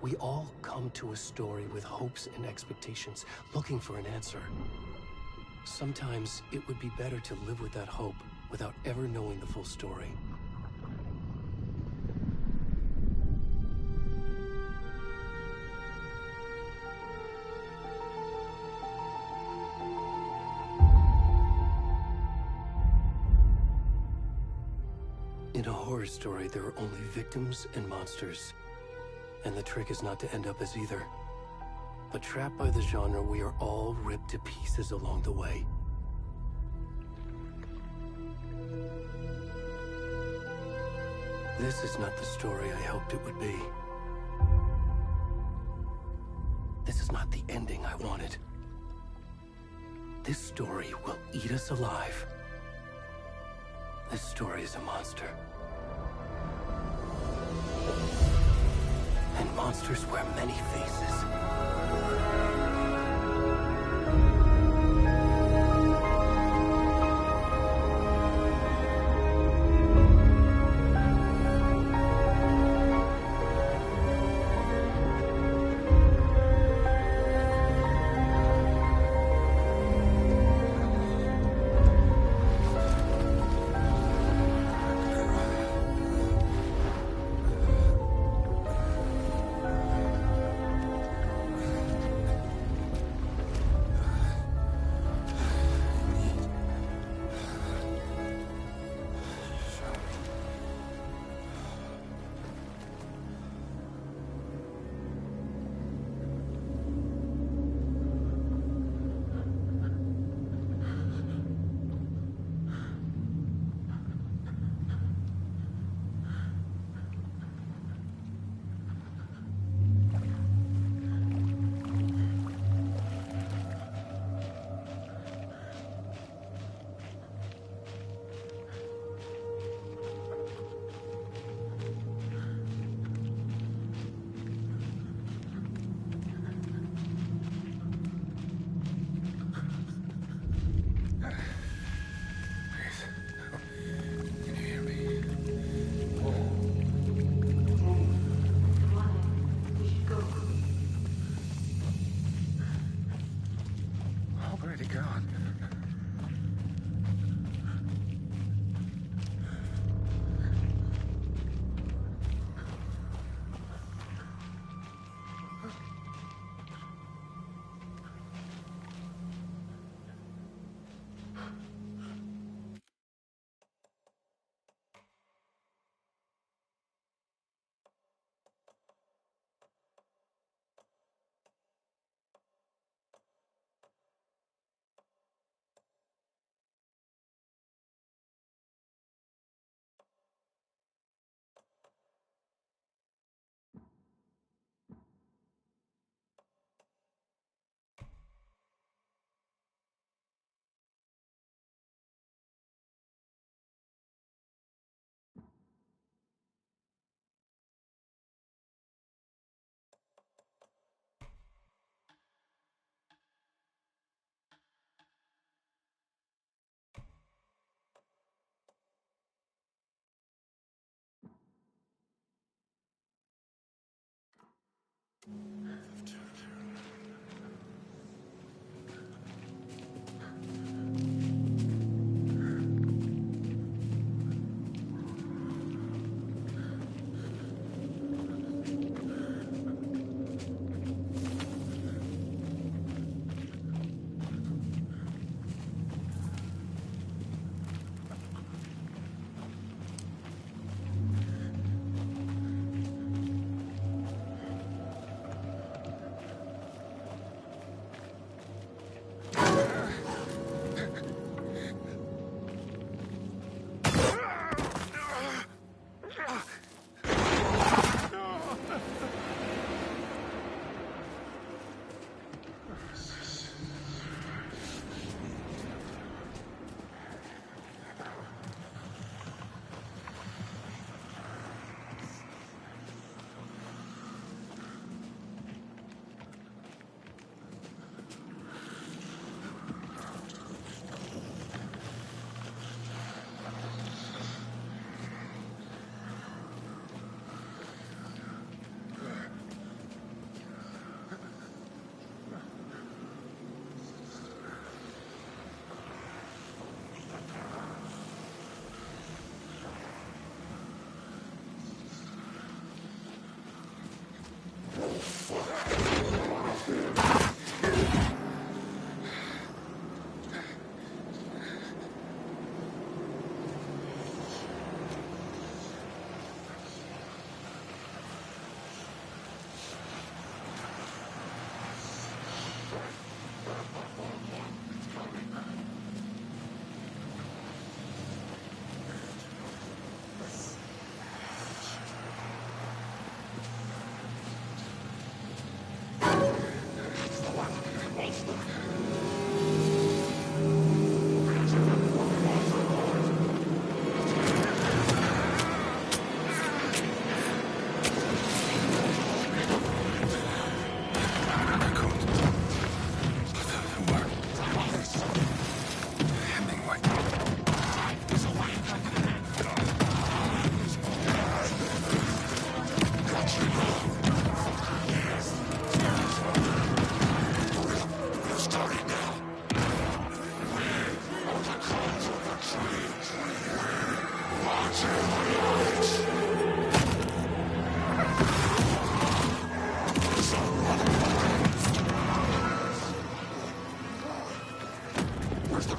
We all come to a story with hopes and expectations, looking for an answer. Sometimes it would be better to live with that hope without ever knowing the full story. In a horror story, there are only victims and monsters. And the trick is not to end up as either. But trapped by the genre, we are all ripped to pieces along the way. This is not the story I hoped it would be. This is not the ending I wanted. This story will eat us alive. This story is a monster. And monsters wear many faces.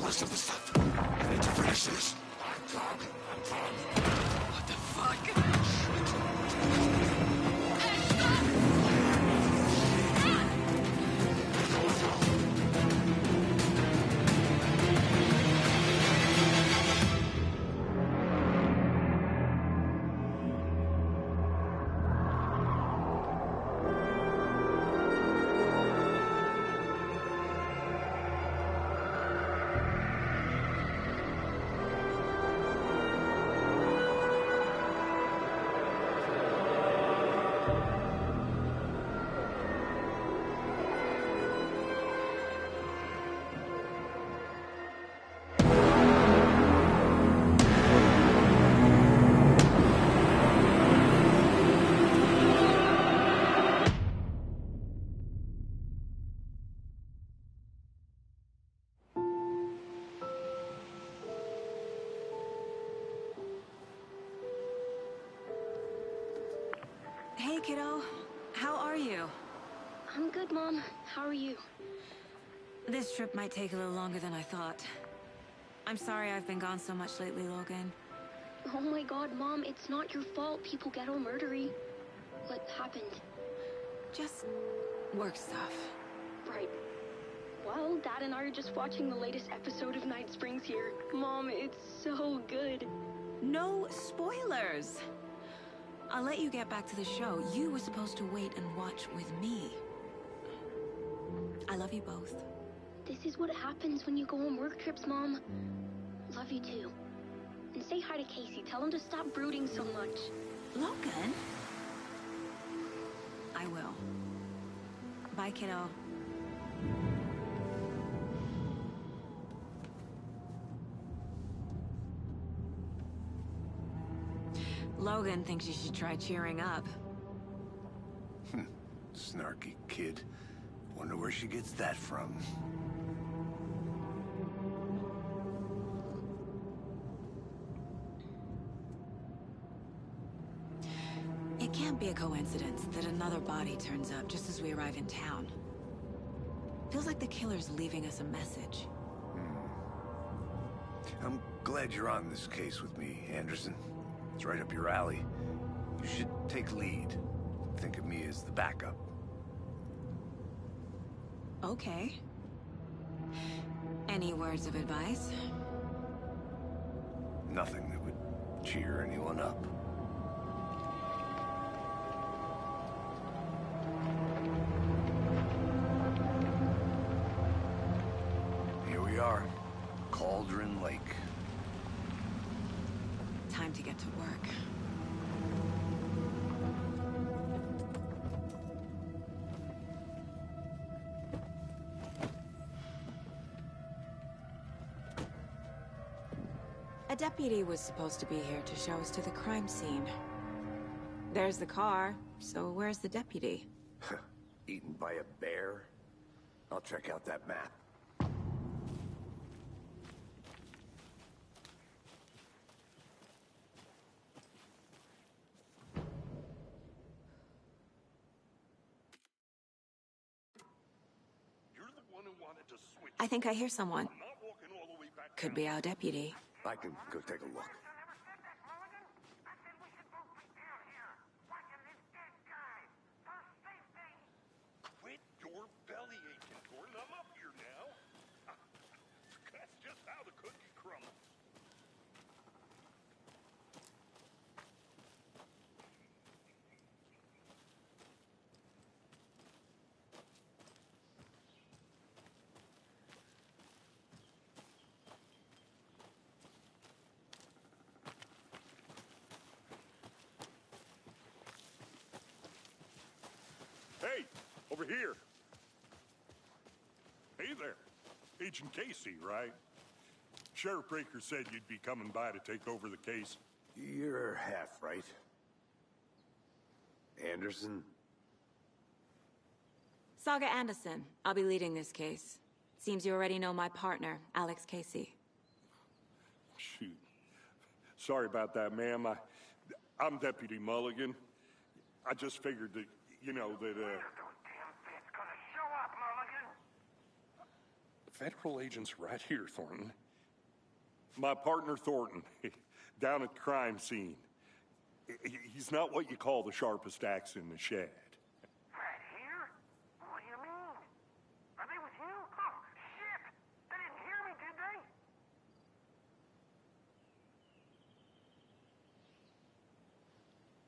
rest of the stuff. I need to finish this. What the fuck? Hey, kiddo. How are you? I'm good, Mom. How are you? This trip might take a little longer than I thought. I'm sorry I've been gone so much lately, Logan. Oh my god, Mom, it's not your fault people get all murdery. What happened? Just work stuff. Right. Well, Dad and I are just watching the latest episode of Night Springs here. Mom, it's so good. No spoilers! I'll let you get back to the show. You were supposed to wait and watch with me. I love you both. This is what happens when you go on work trips, Mom. Love you too. And say hi to Casey. Tell him to stop brooding so much. Logan? I will. Bye, kiddo. Logan thinks you should try cheering up. Snarky kid. Wonder where she gets that from. It can't be a coincidence that another body turns up just as we arrive in town. Feels like the killer's leaving us a message. I'm glad you're on this case with me, Anderson. It's right up your alley. You should take lead. Think of me as the backup. Okay. Any words of advice? Nothing that would cheer anyone up. Here we are. Cauldron Lake. Time to get to work. A deputy was supposed to be here to show us to the crime scene. There's the car, so where's the deputy? Eaten by a bear? I'll check out that map. I think I hear someone. Could be our deputy. I can go take a look. Quit your belly aching, Gordon. I'm up here now. That's just how the cookie crumbles. Hey, over here. Hey there. Agent Casey, right? Sheriff Breaker said you'd be coming by to take over the case. You're half right. Anderson? Saga Anderson. I'll be leading this case. Seems you already know my partner, Alex Casey. Shoot. Sorry about that, ma'am. I'm Deputy Mulligan. I just figured that, Federal agents right here, Thornton. My partner, Thornton, down at the crime scene. He's not what you call the sharpest axe in the shed. Right here? What do you mean? Are they with you? Oh, shit! They didn't hear me, did they?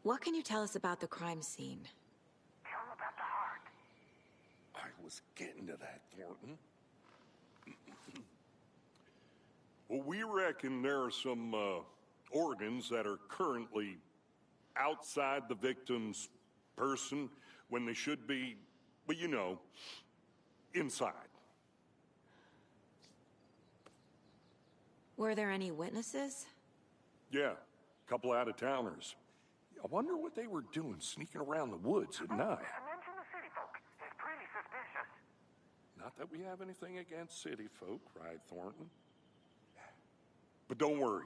What can you tell us about the crime scene? Tell them about the heart. I was getting to that, Thornton. Well, we reckon there are some organs that are currently outside the victim's person when they should be, well, you know, inside. Were there any witnesses? Yeah, a couple out-of-towners. I wonder what they were doing sneaking around the woods at night. Mention the city folk. It's pretty suspicious. Not that we have anything against city folk, cried Thornton. But don't worry.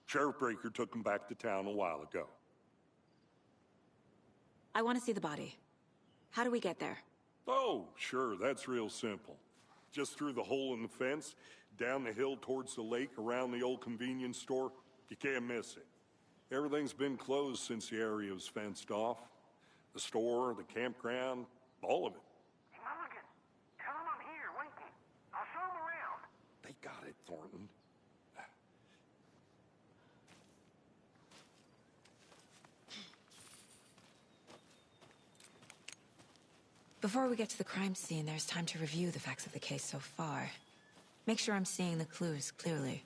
Sheriff Breaker took them back to town a while ago. I want to see the body. How do we get there? Oh, sure, that's real simple. Just through the hole in the fence, down the hill towards the lake, around the old convenience store. You can't miss it. Everything's been closed since the area was fenced off. The store, the campground, all of it. Hey, Mulligan, tell them I'm here, waiting. I'll show them around. They got it, Thornton. Before we get to the crime scene, there's time to review the facts of the case so far. Make sure I'm seeing the clues clearly.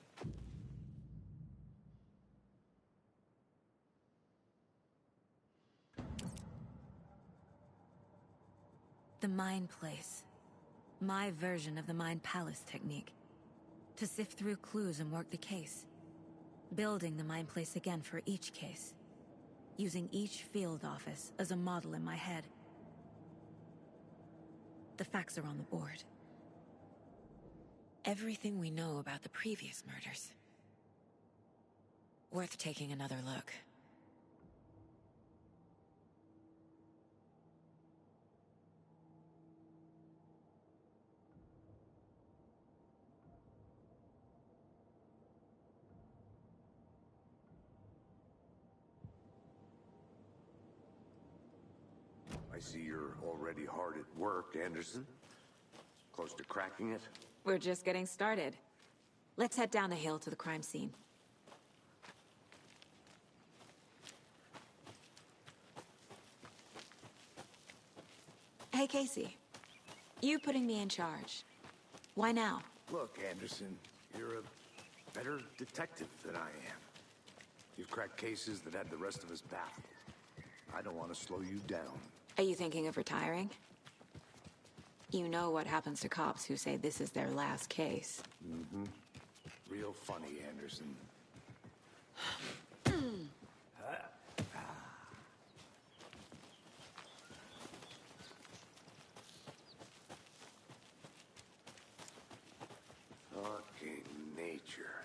The Mind Place. My version of the Mind Palace technique. To sift through clues and work the case. Building the Mind Place again for each case. Using each field office as a model in my head. The facts are on the board. Everything we know about the previous murders. Worth taking another look. I see you're already hard at work, Anderson. Close to cracking it? We're just getting started. Let's head down the hill to the crime scene. Hey, Casey. You putting me in charge. Why now? Look, Anderson, you're a better detective than I am. You've cracked cases that had the rest of us baffled. I don't want to slow you down. Are you thinking of retiring? You know what happens to cops who say this is their last case. Mm-hmm. Real funny, Anderson. Fucking nature.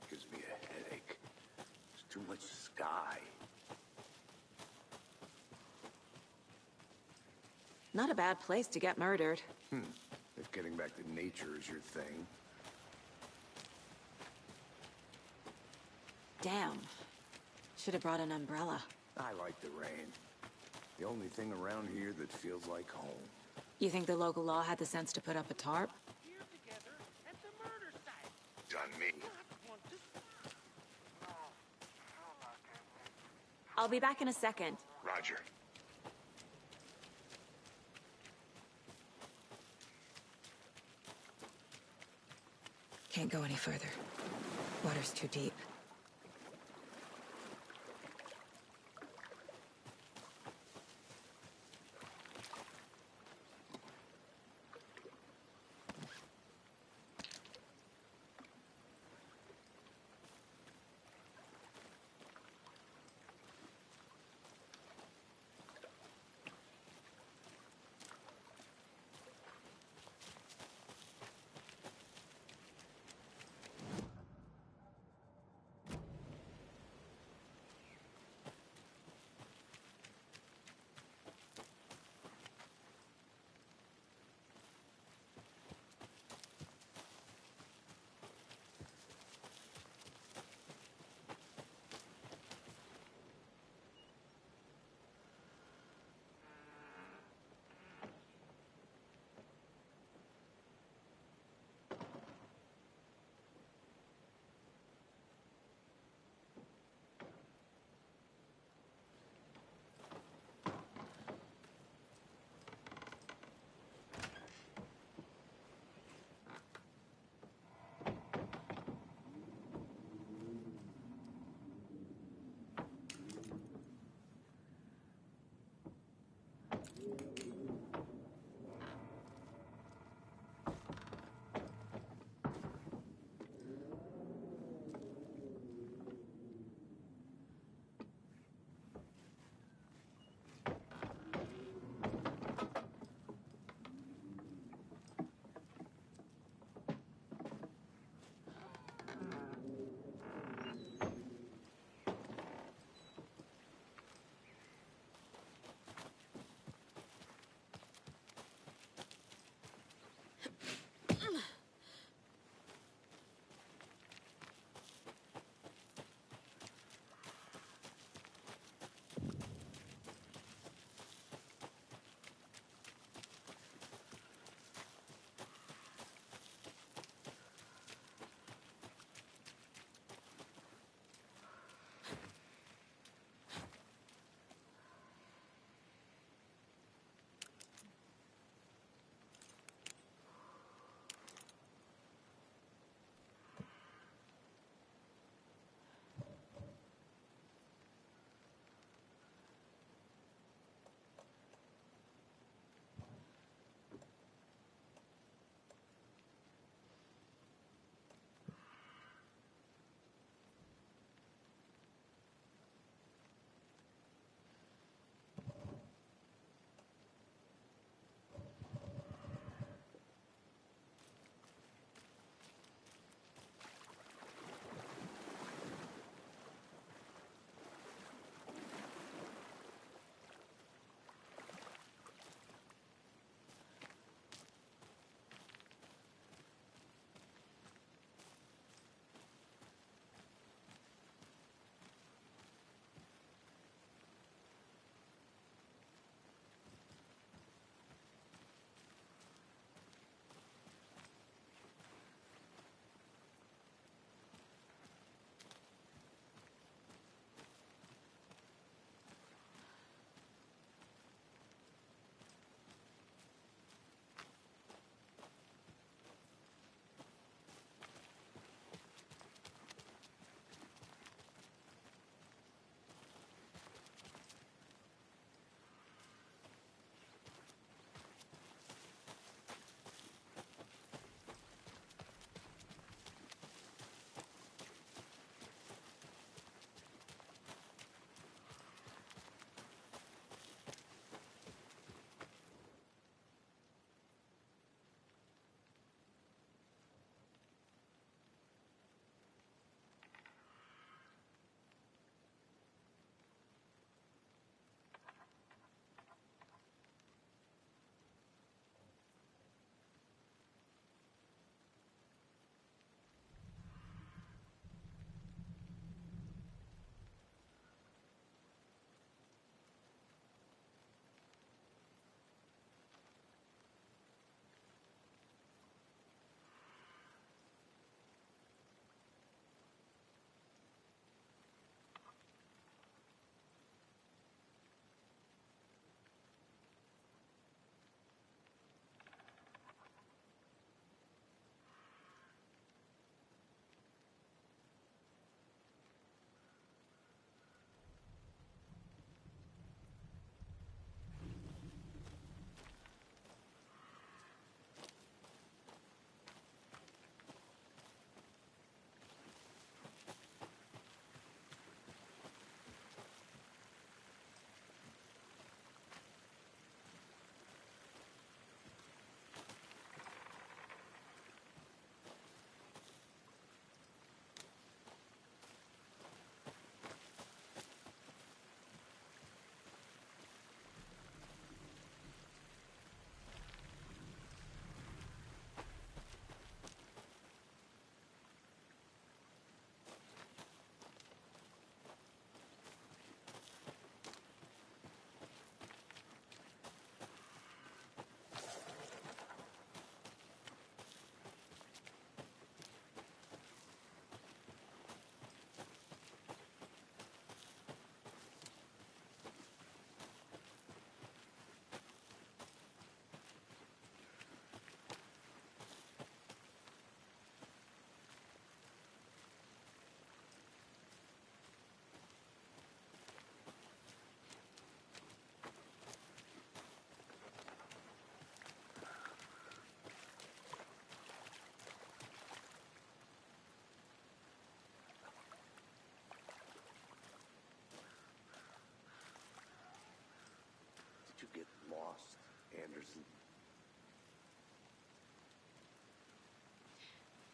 Gives me a headache. There's too much sky. Not a bad place to get murdered. If getting back to nature is your thing. Damn. Should have brought an umbrella. I like the rain. The only thing around here that feels like home. You think the local law had the sense to put up a tarp? Here together at the murder site. Done me. Want to... No, you'll not get me. I'll be back in a second. Roger. Can't go any further. Water's too deep.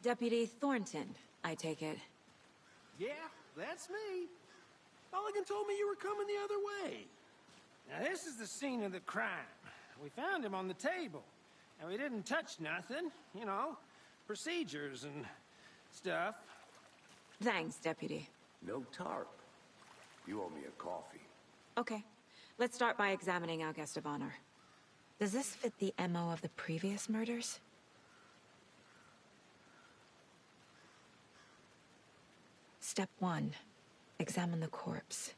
Deputy Thornton, I take it. Yeah, that's me. Mulligan told me you were coming the other way. Now, this is the scene of the crime. We found him on the table. And we didn't touch nothing, you know, procedures and stuff. Thanks, Deputy. No tarp. You owe me a coffee. Okay, let's start by examining our guest of honor. Does this fit the MO of the previous murders? Step 1. Examine the corpse.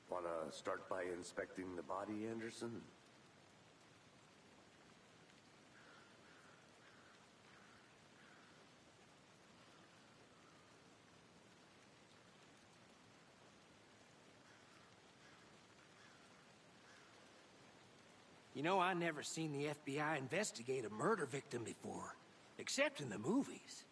Wanna start by inspecting the body, Anderson? You know, I never seen the FBI investigate a murder victim before, except in the movies.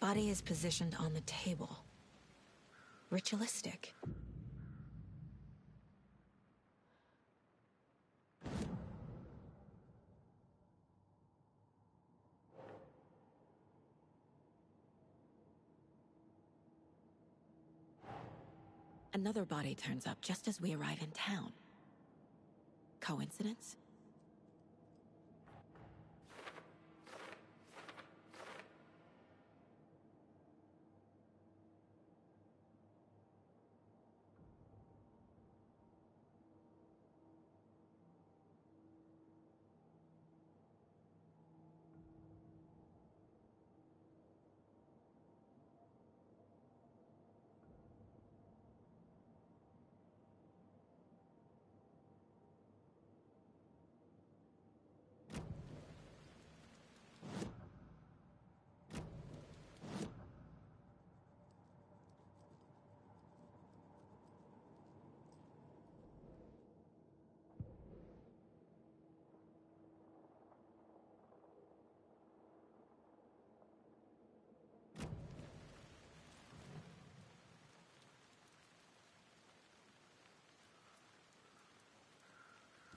Body is positioned on the table. Ritualistic. Another body turns up just as we arrive in town. Coincidence?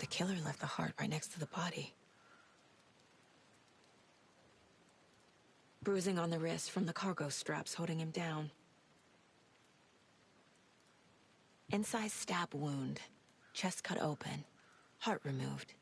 The killer left the heart right next to the body. Bruising on the wrist from the cargo straps holding him down. Incised stab wound. Chest cut open. Heart removed.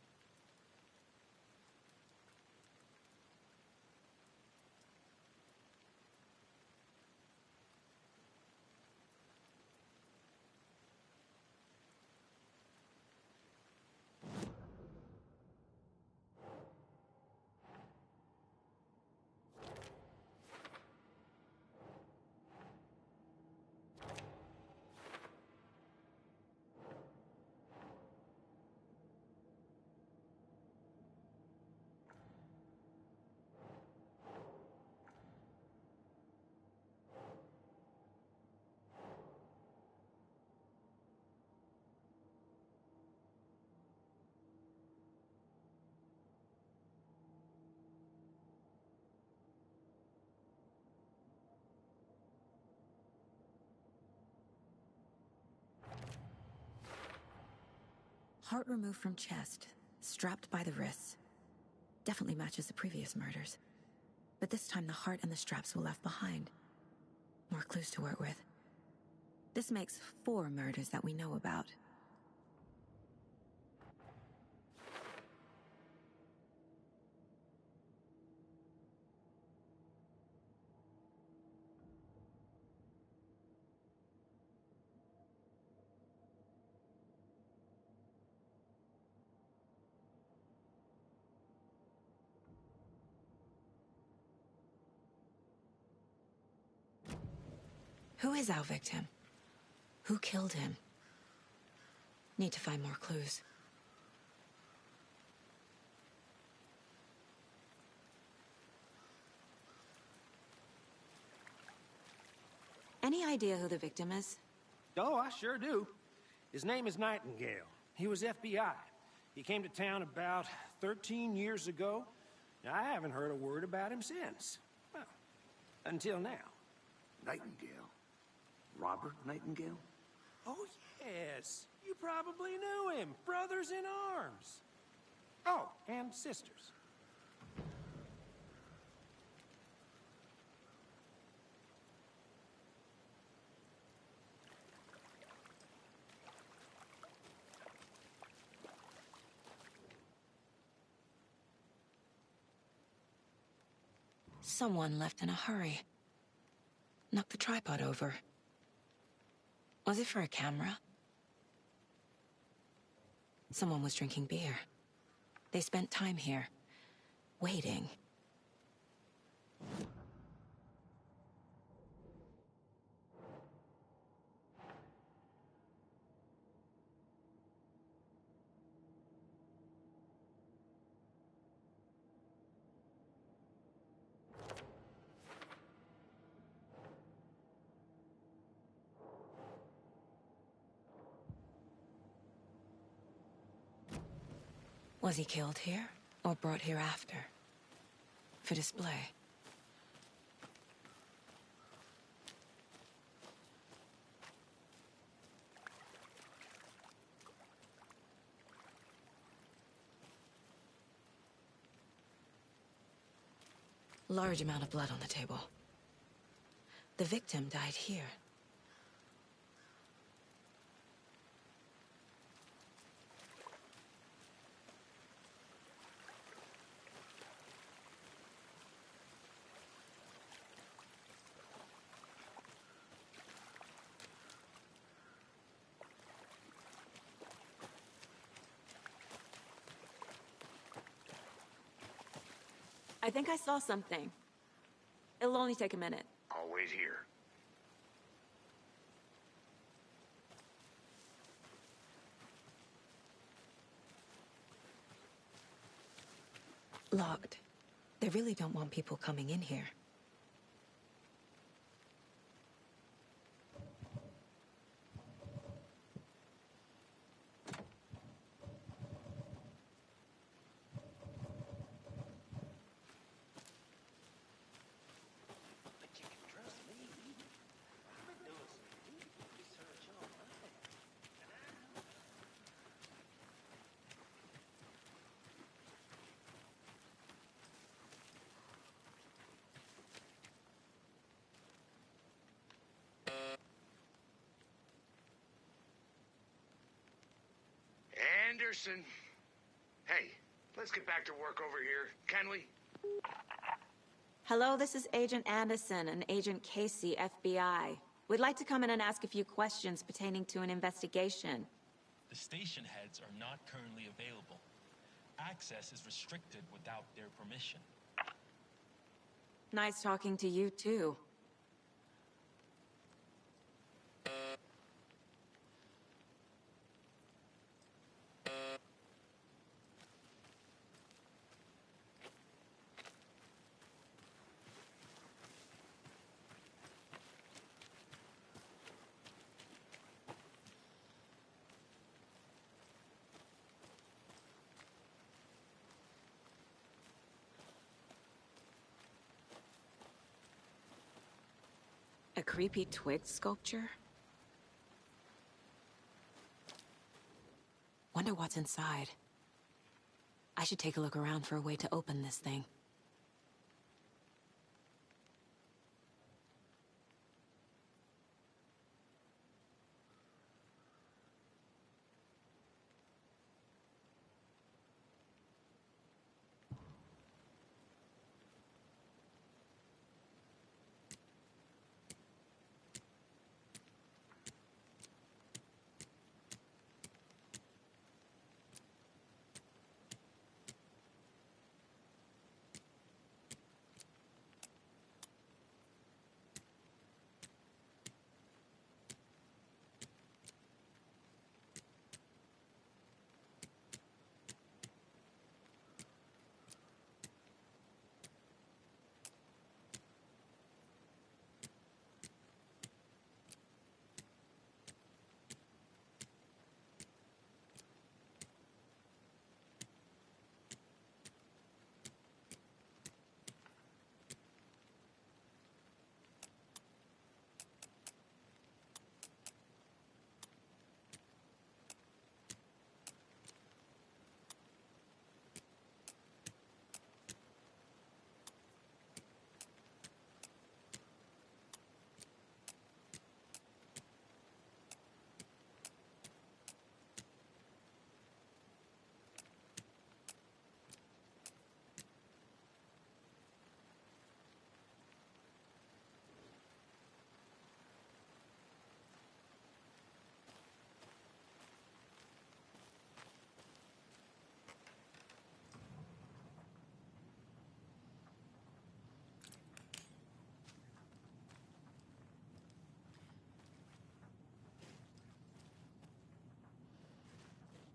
Heart removed from chest, strapped by the wrists. Definitely matches the previous murders. But this time the heart and the straps were left behind. More clues to work with. This makes 4 murders that we know about. Who is our victim? Who killed him? Need to find more clues. Any idea who the victim is? Oh, I sure do. His name is Nightingale. He was FBI. He came to town about 13 years ago. Now, I haven't heard a word about him since. Well, until now. Nightingale? Robert Nightingale? Oh, yes. You probably knew him. Brothers in arms. Oh, and sisters. Someone left in a hurry. Knocked the tripod over. Was it for a camera? Someone was drinking beer. They spent time here, waiting. Was he killed here, or brought here after? For display? Large amount of blood on the table. The victim died here. I think I saw something. It'll only take a minute. I'll wait here. Locked. They really don't want people coming in here. Anderson. Hey, let's get back to work over here, can we? Hello, this is Agent Anderson and Agent Casey, FBI. We'd like to come in and ask a few questions pertaining to an investigation. The station heads are not currently available. Access is restricted without their permission. Nice talking to you, too. A creepy twig sculpture? Wonder wonder what's inside. I should take a look around for a way to open this thing.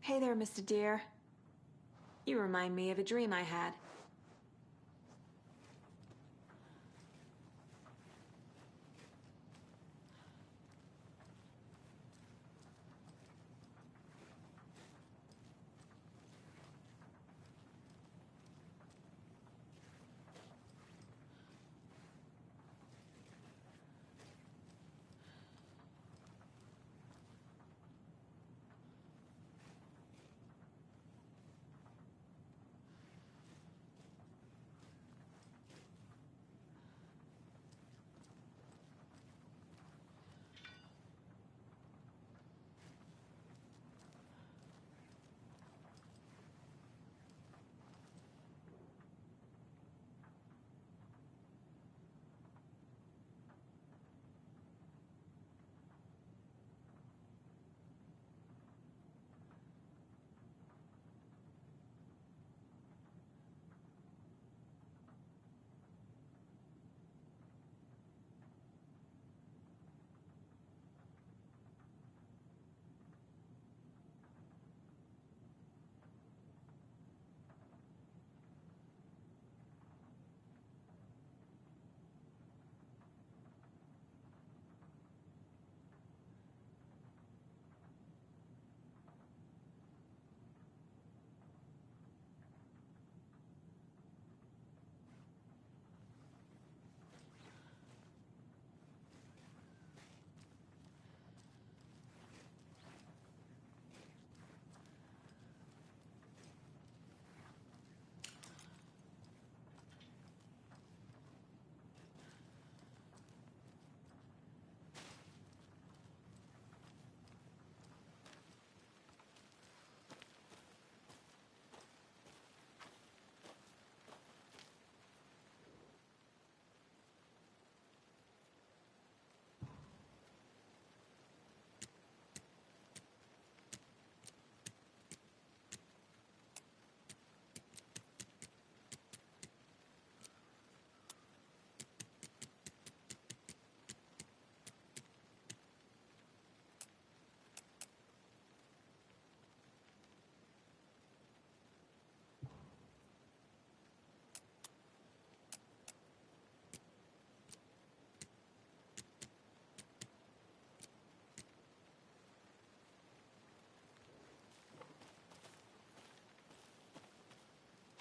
Hey there, Mr. Deer. You remind me of a dream I had.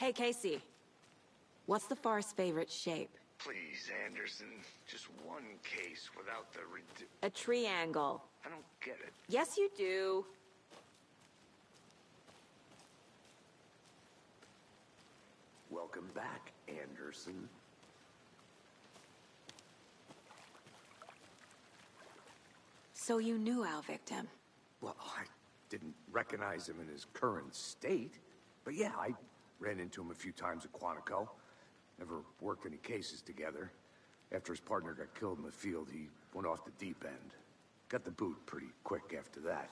Hey, Casey. What's the far's favorite shape? Please, Anderson, just one case without the A triangle. I don't get it. Yes, you do. Welcome back, Anderson. So you knew our victim? Well, I didn't recognize him in his current state. But yeah, I ran into him a few times at Quantico. Never worked any cases together. After his partner got killed in the field, he went off the deep end. Got the boot pretty quick after that.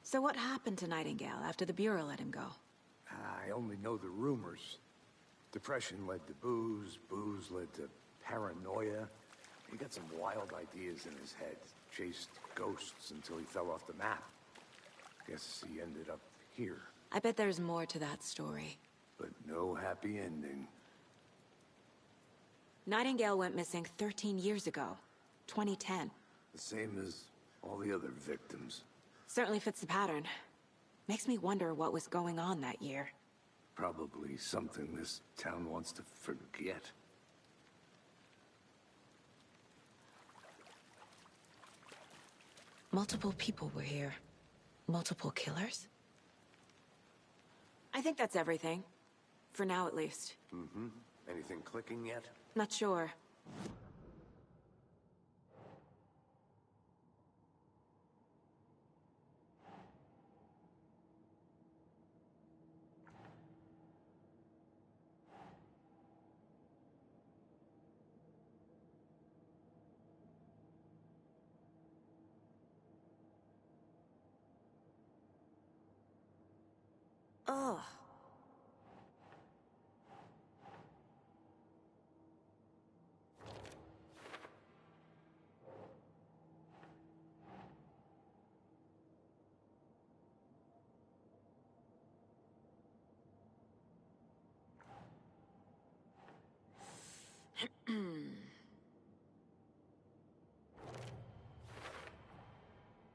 So what happened to Nightingale after the Bureau let him go? I only know the rumors. Depression led to booze, booze led to paranoia. He got some wild ideas in his head. Chased ghosts until he fell off the map. Guess he ended up here. I bet there's more to that story. But no happy ending. Nightingale went missing 13 years ago. 2010. The same as all the other victims. Certainly fits the pattern. Makes me wonder what was going on that year. Probably something this town wants to forget. Multiple people were here. Multiple killers? I think that's everything. For now, at least. Mm-hmm. Anything clicking yet? Not sure. Ugh.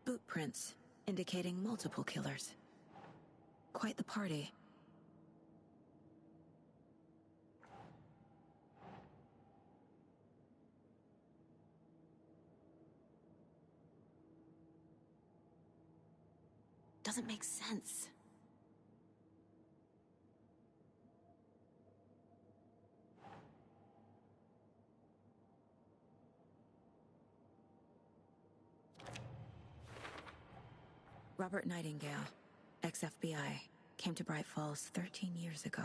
Boot prints, indicating multiple killers. Quite the party. Doesn't make sense. Robert Nightingale, ex-FBI, came to Bright Falls 13 years ago.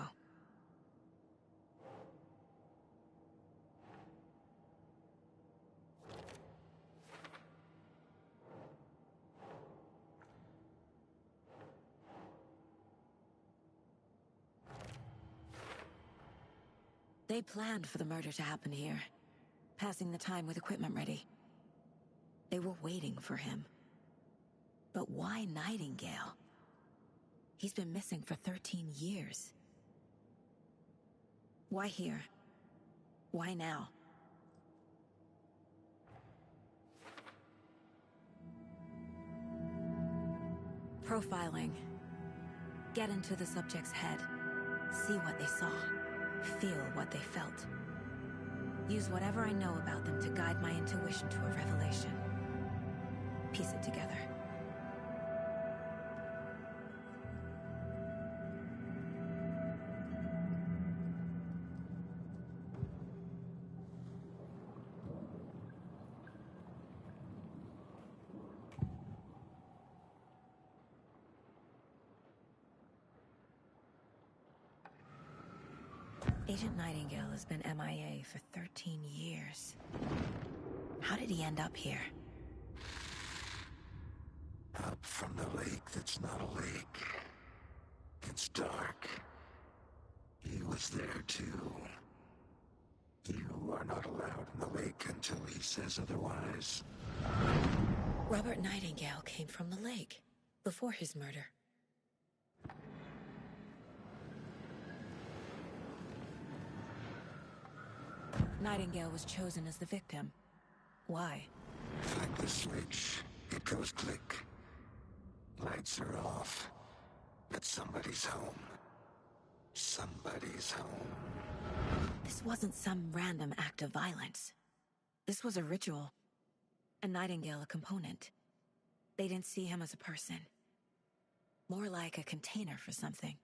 They planned for the murder to happen here, passing the time with equipment ready. They were waiting for him. But why Nightingale? He's been missing for 13 years. Why here? Why now? Profiling. Get into the subject's head. See what they saw. Feel what they felt. Use whatever I know about them to guide my intuition to a revelation. Piece it together. Agent Nightingale has been MIA for 13 years. How did he end up here? Up from the lake that's not a lake. It's dark. He was there too. You are not allowed in the lake until he says otherwise. Robert Nightingale came from the lake, before his murder. Nightingale was chosen as the victim. Why? Like the switch, it goes click. Lights are off. But somebody's home. Somebody's home. This wasn't some random act of violence. This was a ritual. And Nightingale a component. They didn't see him as a person. More like a container for something.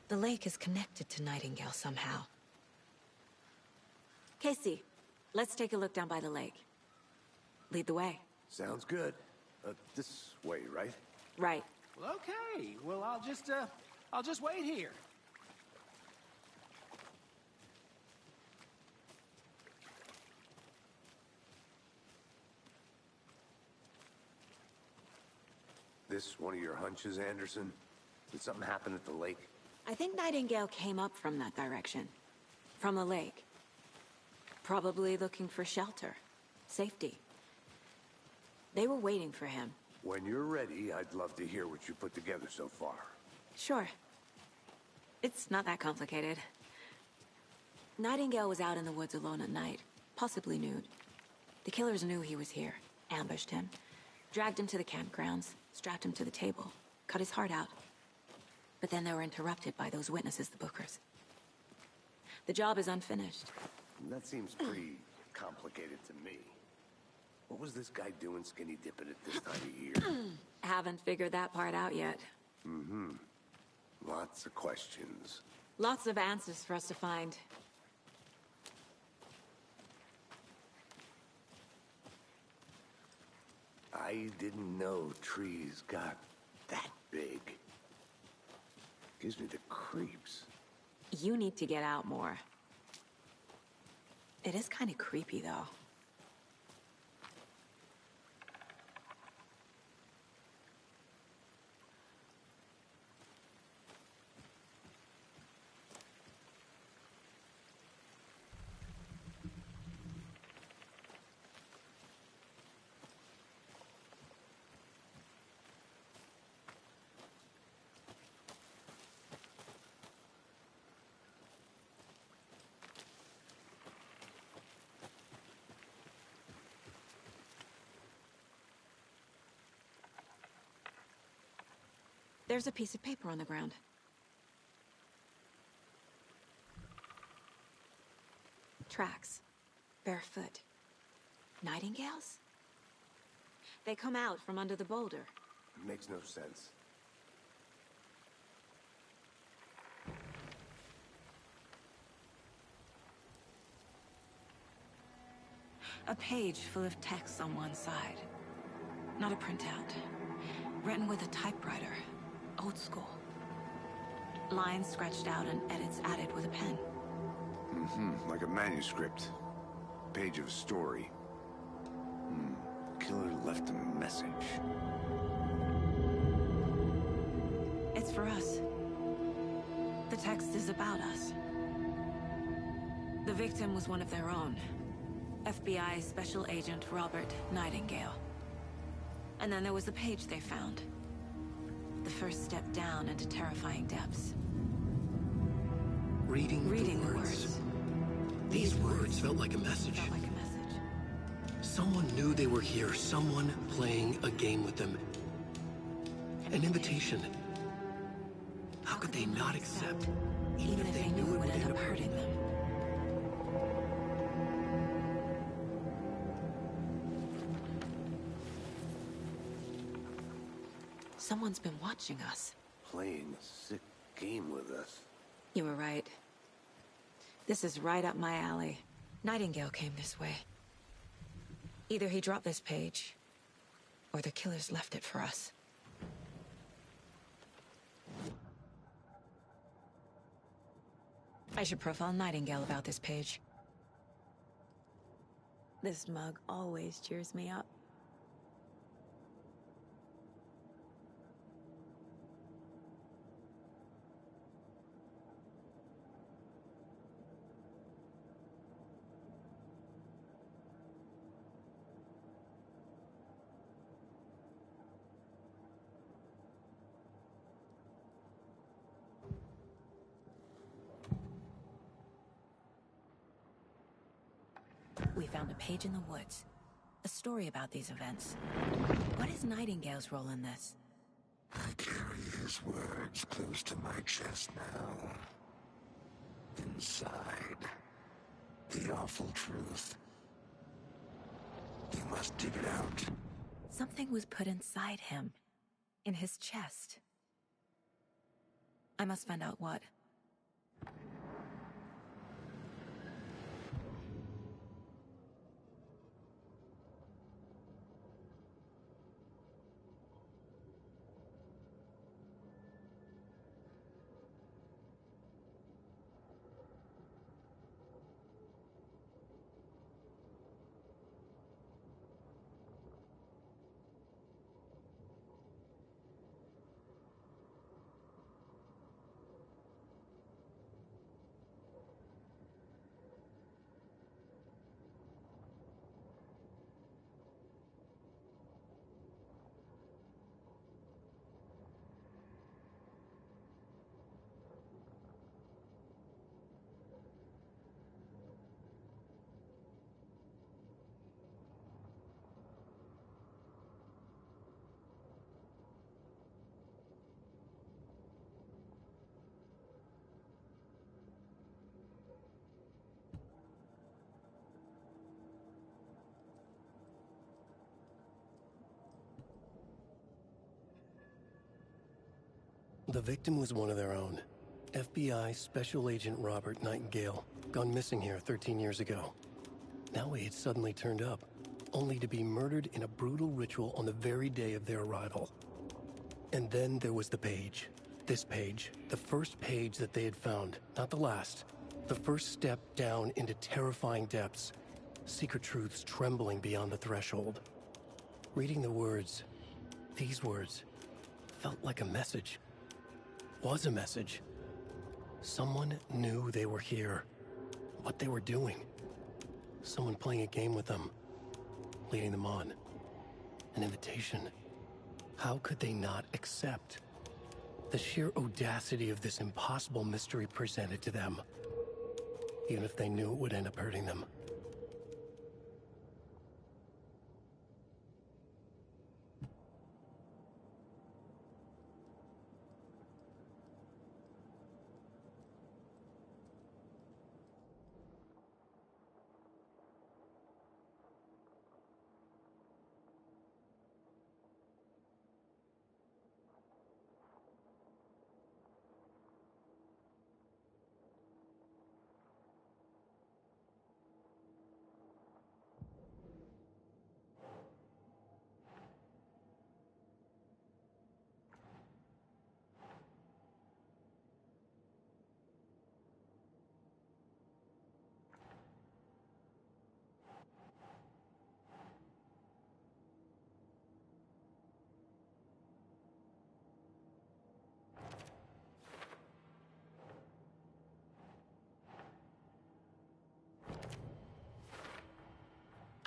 The lake is connected to Nightingale somehow. Casey, let's take a look down by the lake. Lead the way. Sounds good. This way, right? Right. Well, okay. Well, I'll just wait here. This one of your hunches, Anderson? Did something happen at the lake? I think Nightingale came up from that direction. From the lake. Probably looking for shelter. Safety. They were waiting for him. When you're ready, I'd love to hear what you put together so far. Sure. It's not that complicated. Nightingale was out in the woods alone at night, possibly nude. The killers knew he was here, ambushed him, dragged him to the campgrounds, strapped him to the table, cut his heart out. But then they were interrupted by those witnesses, the Bookers. The job is unfinished. That seems pretty complicated to me. What was this guy doing skinny dipping at this time of year? Haven't figured that part out yet. Mm-hmm. Lots of questions. Lots of answers for us to find. I didn't know trees got that big. Gives me the creeps. You need to get out more. It is kind of creepy, though. There's a piece of paper on the ground. Tracks. Barefoot. Nightingales? They come out from under the boulder. Makes no sense. A page full of text on one side. Not a printout. Written with a typewriter. Old school. Lines scratched out and edits added with a pen. Mm-hmm. Like a manuscript. Page of a story. Killer left a message. It's for us. The text is about us. The victim was one of their own. FBI Special Agent Robert Nightingale. And then there was the page they found. The first step down into terrifying depths. Reading the words. These words felt like a message. Someone knew they were here. Someone playing a game with them. An invitation. How could they not accept, even if they knew it would end up hurting them? Someone's been watching us. Playing a sick game with us. You were right. This is right up my alley. Nightingale came this way. Either he dropped this page, or the killers left it for us. I should profile Nightingale about this page. This mug always cheers me up. We found a page in the woods. A story about these events. What is Nightingale's role in this? I carry his words close to my chest now. Inside, the awful truth. You must dig it out. Something was put inside him. In his chest. I must find out what. The victim was one of their own. FBI Special Agent Robert Nightingale, gone missing here 13 years ago. Now he had suddenly turned up, only to be murdered in a brutal ritual on the very day of their arrival. And then there was the page. This page, the first page that they had found, not the last. The first step down into terrifying depths. Secret truths trembling beyond the threshold. Reading the words, these words, felt like a message. Was a message. Someone knew they were here. What they were doing. Someone playing a game with them. Leading them on. An invitation. How could they not accept? The sheer audacity of this impossible mystery presented to them. Even if they knew it would end up hurting them.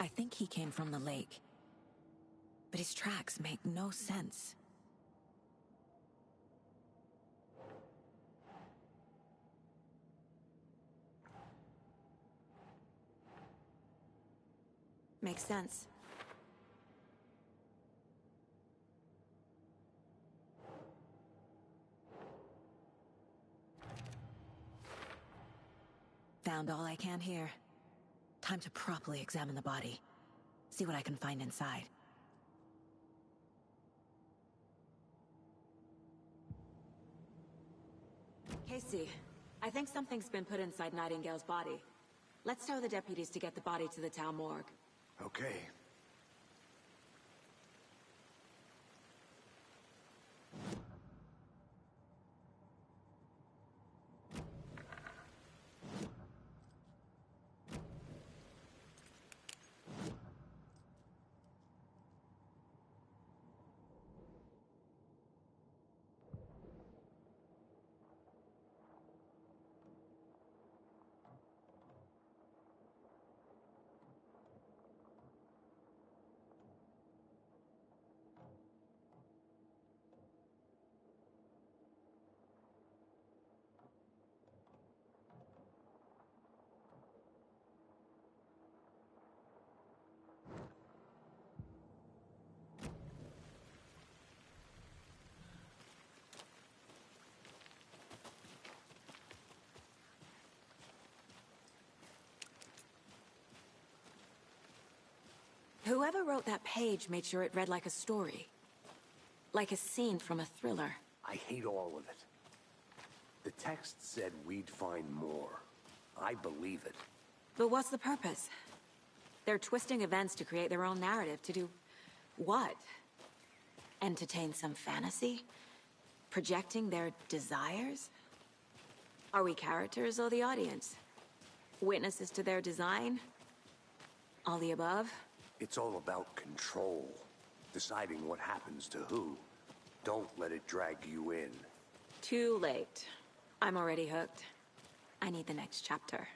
I think he came from the lake. But his tracks make no sense. Makes sense. Found all I can here. Time to properly examine the body. See what I can find inside. Casey, I think something's been put inside Nightingale's body. Let's tell the deputies to get the body to the town morgue. Okay. Whoever wrote that page made sure it read like a story. Like a scene from a thriller. I hate all of it. The text said we'd find more. I believe it. But what's the purpose? They're twisting events to create their own narrative. To do what? Entertain some fantasy? Projecting their desires? Are we characters or the audience? Witnesses to their design? All the above? It's all about control. Deciding what happens to who. Don't let it drag you in. Too late. I'm already hooked. I need the next chapter.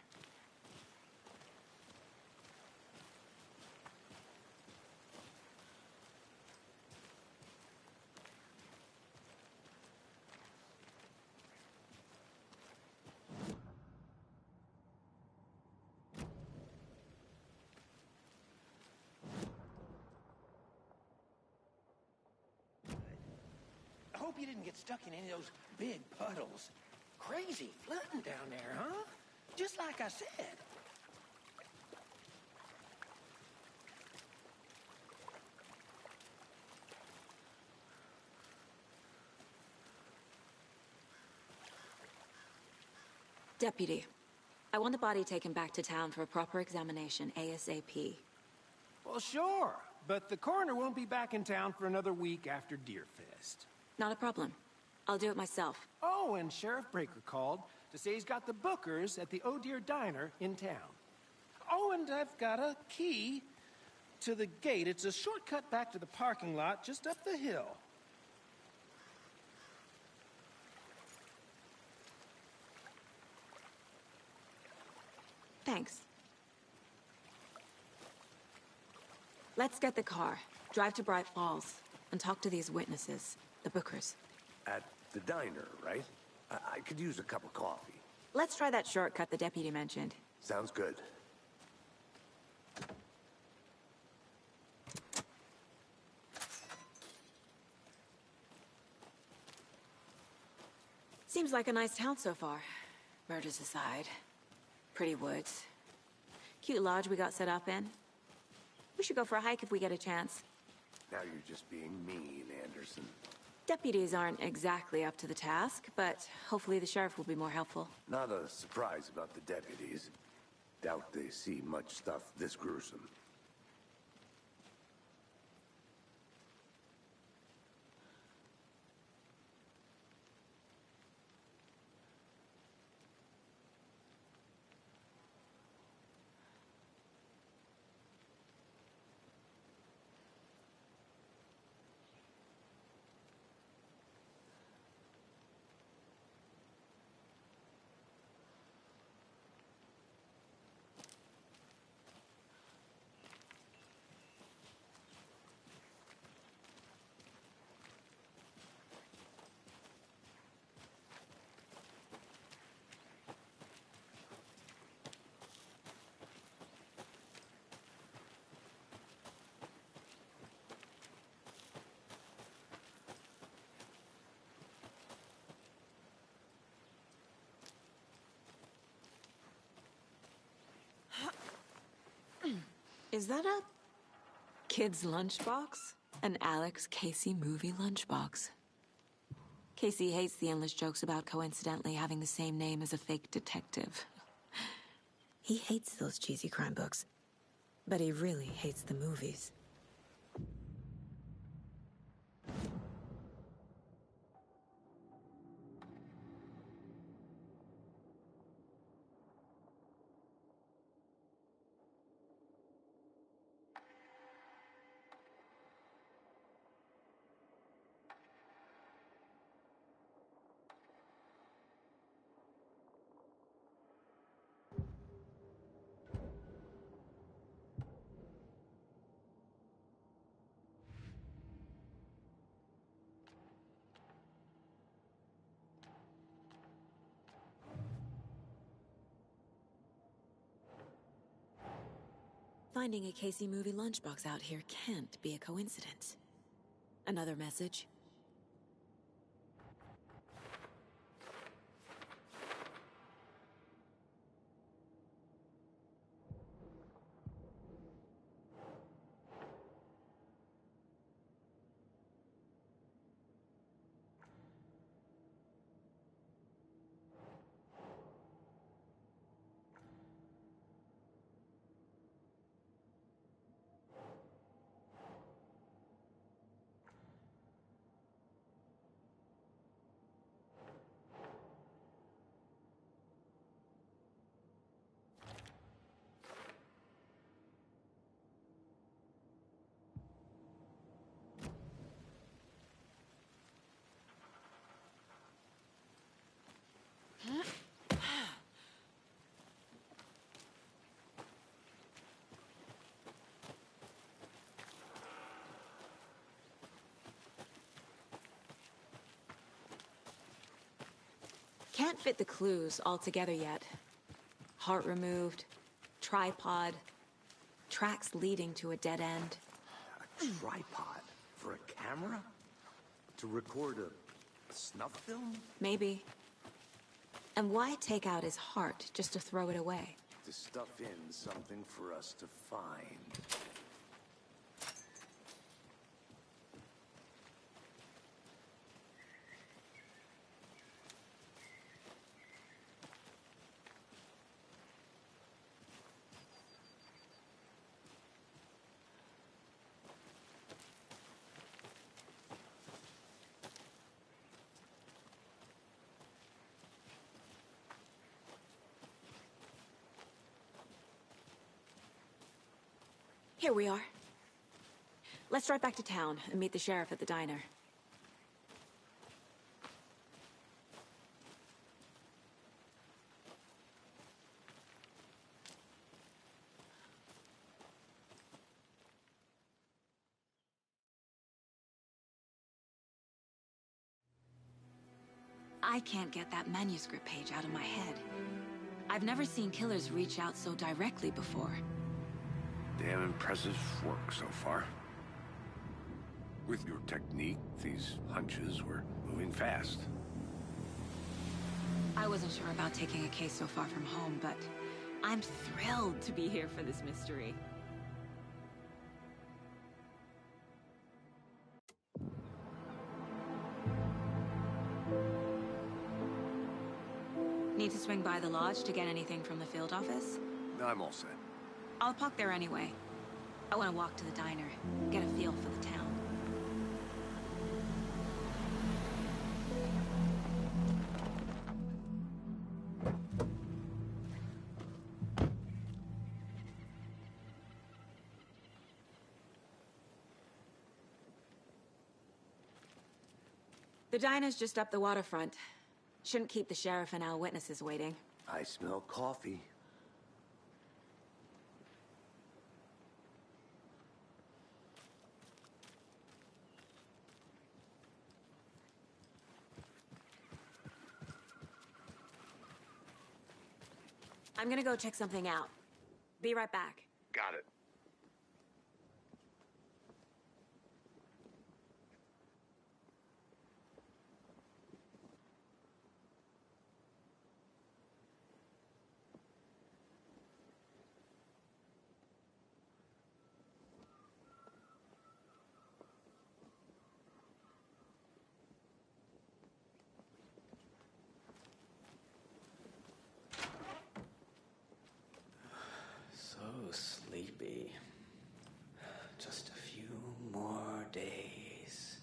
I hope you didn't get stuck in any of those big puddles. Crazy flooding down there, huh? Just like I said. Deputy, I want the body taken back to town for a proper examination ASAP. Well, sure. But the coroner won't be back in town for another week after Deerfest. Not a problem. I'll do it myself. Oh, and Sheriff Breaker called to say he's got the Bookers at the Oh Dear Diner in town. Oh, and I've got a key to the gate. It's a shortcut back to the parking lot just up the hill. Thanks. Let's get the car, drive to Bright Falls, and talk to these witnesses, the Bookers. At the diner, right? I could use a cup of coffee. Let's try that shortcut the deputy mentioned. Sounds good. Seems like a nice town so far. Murders aside. Pretty woods. Cute lodge we got set up in. We should go for a hike if we get a chance. Now you're just being mean, Anderson. Deputies aren't exactly up to the task, but hopefully the sheriff will be more helpful. Not a surprise about the deputies. Doubt they see much stuff this gruesome. Is that a kid's lunchbox? An Alex Casey movie lunchbox. Casey hates the endless jokes about coincidentally having the same name as a fake detective. He hates those cheesy crime books, but he really hates the movies. Finding a Casey movie lunchbox out here can't be a coincidence. Another message? can't fit the clues all together yet. Heart removed, tripod, tracks leading to a dead end. A tripod? For a camera? To record a snuff film? Maybe. And why take out his heart just to throw it away? To stuff in something for us to find. Here we are. Let's drive back to town and meet the sheriff at the diner. I can't get that manuscript page out of my head. I've never seen killers reach out so directly before. Damn impressive work so far. With your technique, these hunches were moving fast. I wasn't sure about taking a case so far from home, but I'm thrilled to be here for this mystery. Need to swing by the lodge to get anything from the field office? I'm all set. I'll park there anyway. I want to walk to the diner, get a feel for the town. The diner's just up the waterfront. Shouldn't keep the sheriff and our witnesses waiting. I smell coffee. I'm gonna go check something out. Be right back. Got it. So sleepy. Just a few more days.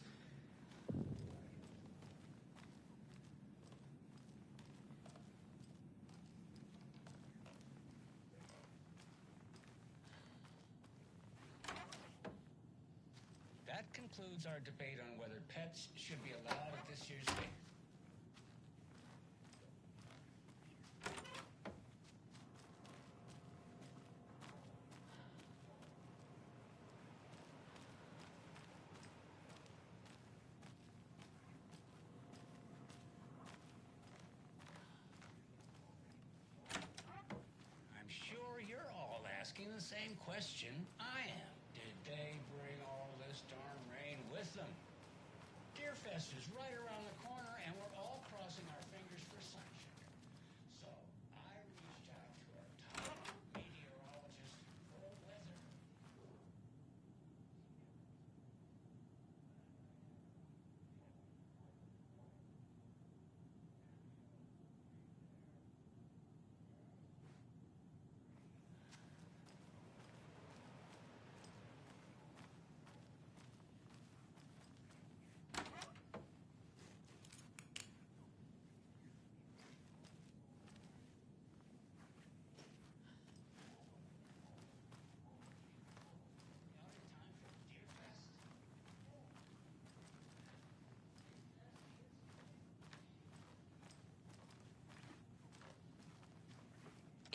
That concludes our debate on whether pets should be allowed at this year's fair. I'm sure you're all asking the same question I am. Did they bring all this darn rain with them? Deerfest is right around the corner, and we're all crossing our fingers for sunshine. So I reached out to our top meteorologist for weather.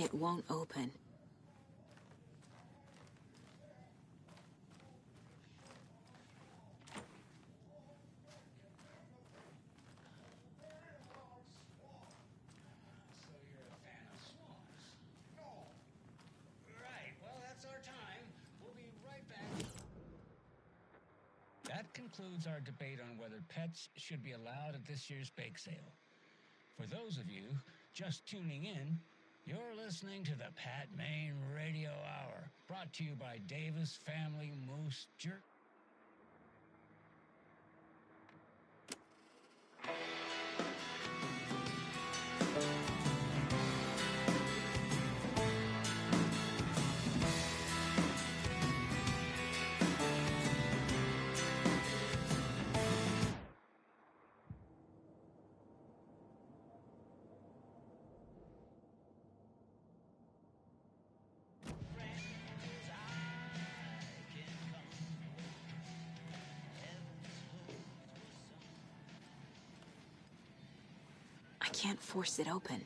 It won't open. concludes our debate on whether pets should be allowed at this year's bake sale. For those of you just tuning in, you're listening to the Pat Maine Radio Hour, brought to you by Davis Family Moose Jerk. I can't force it open.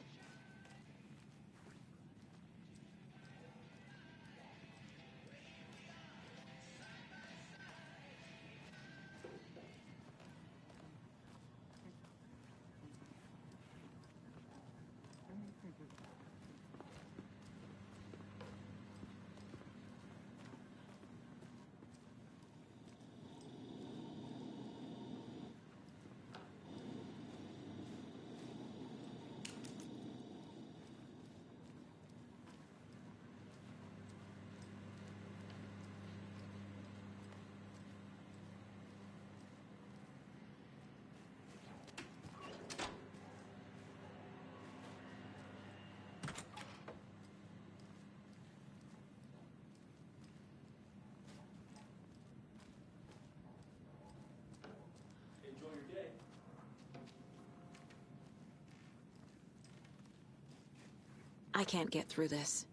I can't get through this.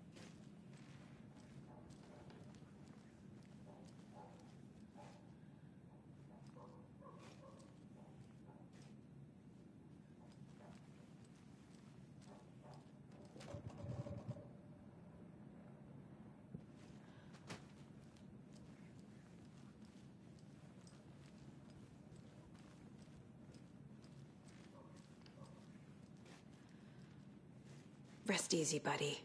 Rest easy, buddy.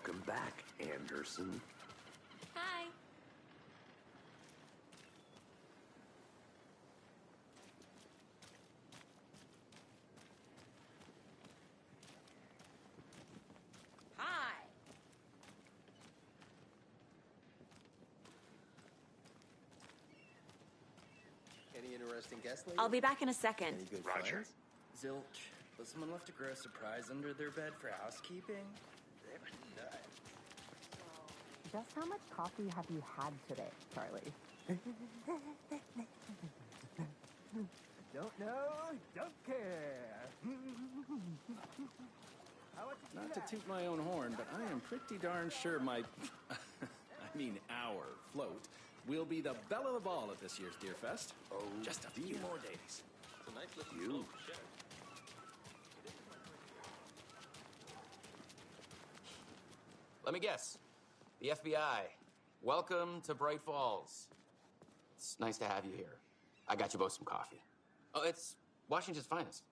Welcome back, Anderson. Hi. Hi. Any interesting guests lately? I'll be back in a second. Any good Roger. friends? Zilch, but someone left a gross surprise under their bed for housekeeping? They were nuts. Just how much coffee have you had today, Charlie? Don't know, don't care. Not to toot my own horn, but I am pretty darn sure my, our float will be the belle of the ball at this year's Deer Fest. Oh, just a few more days. It's a nice looking You. float, sure. Let me guess. The FBI. Welcome to Bright Falls. It's nice to have you here. I got you both some coffee. Oh, it's Washington's finest.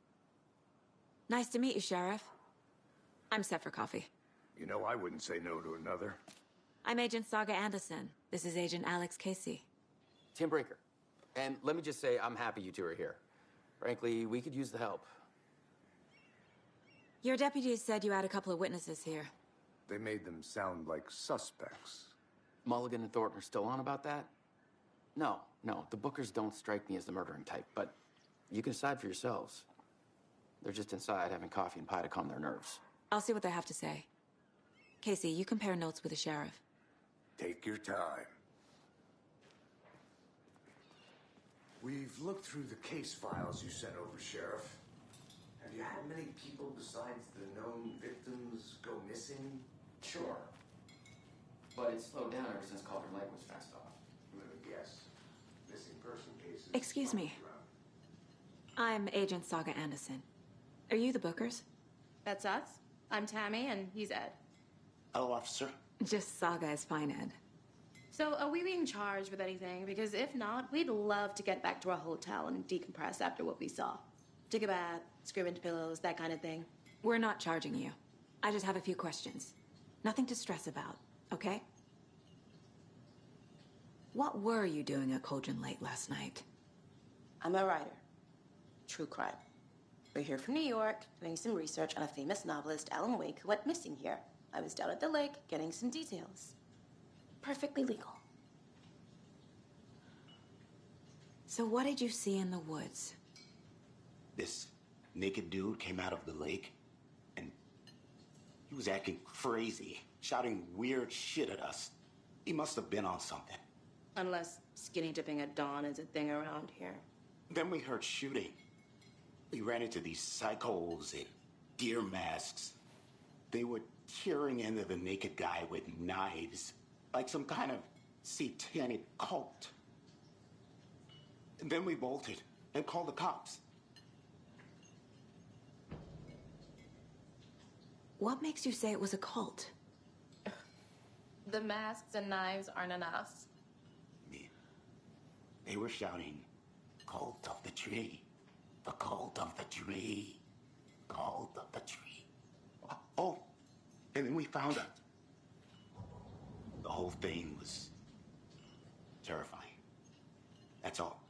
Nice to meet you, Sheriff. I'm set for coffee. You know, I wouldn't say no to another. I'm Agent Saga Anderson. This is Agent Alex Casey. Tim Breaker. And let me just say, I'm happy you two are here. Frankly, we could use the help. Your deputies said you had a couple of witnesses here. They made them sound like suspects. Mulligan and Thornton are still on about that? No, the Bookers don't strike me as the murdering type, but you can decide for yourselves. They're just inside having coffee and pie to calm their nerves. I'll see what they have to say. Casey, you compare notes with the sheriff. Take your time. We've looked through the case files you sent over, Sheriff. Have you had many people besides the known victims go missing? Sure. But it's slowed down ever since Cauldron Lake was fenced off. I'm gonna guess. Missing person cases. Excuse me. I'm Agent Saga Anderson. Are you the Bookers? That's us. I'm Tammy, and he's Ed. Hello, officer. Just Saga is fine, Ed. So, are we being charged with anything? Because if not, we'd love to get back to our hotel and decompress after what we saw. Take a bath, scream into pillows, that kind of thing. We're not charging you. I just have a few questions. Nothing to stress about, okay? What were you doing at Cauldron Lake last night? I'm a writer. True crime. We're here from New York, doing some research on a famous novelist, Alan Wake, who went missing here. I was down at the lake, getting some details. Perfectly legal. So what did you see in the woods? This naked dude came out of the lake, and he was acting crazy, shouting weird shit at us. He must have been on something. Unless skinny dipping at dawn is a thing around here. Then we heard shooting. We ran into these psychos in deer masks. They were tearing into the naked guy with knives, like some kind of satanic cult. And then we bolted and called the cops. What makes you say it was a cult? The masks and knives aren't enough. They were shouting, "Cult of the tree, the cult of the tree, cult of the tree." Oh, and then we found out. The whole thing was terrifying. That's all.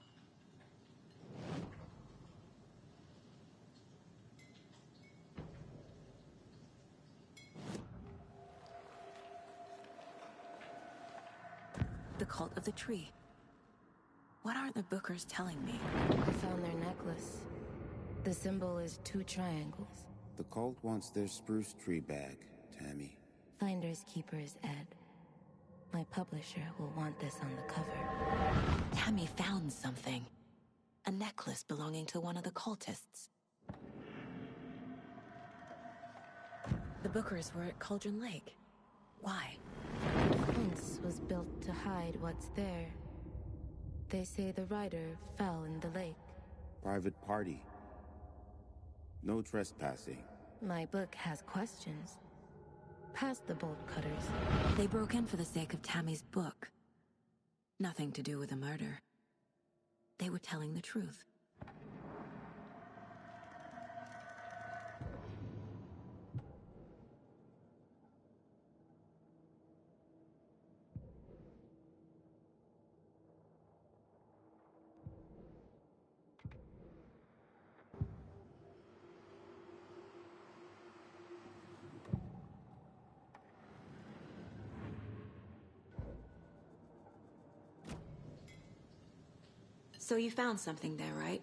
The cult of the tree. What are the Bookers telling me? I found their necklace. The symbol is 2 triangles. The cult wants their spruce tree back, Tammy. Finders keepers, Ed. My publisher will want this on the cover. Tammy found something. A necklace belonging to one of the cultists. The Bookers were at Cauldron Lake. Why? The fence was built to hide what's there. They say the rider fell in the lake. Private party. No trespassing. My book has questions. Past the bolt cutters. They broke in for the sake of Tammy's book. Nothing to do with the murder. They were telling the truth. So you found something there, right?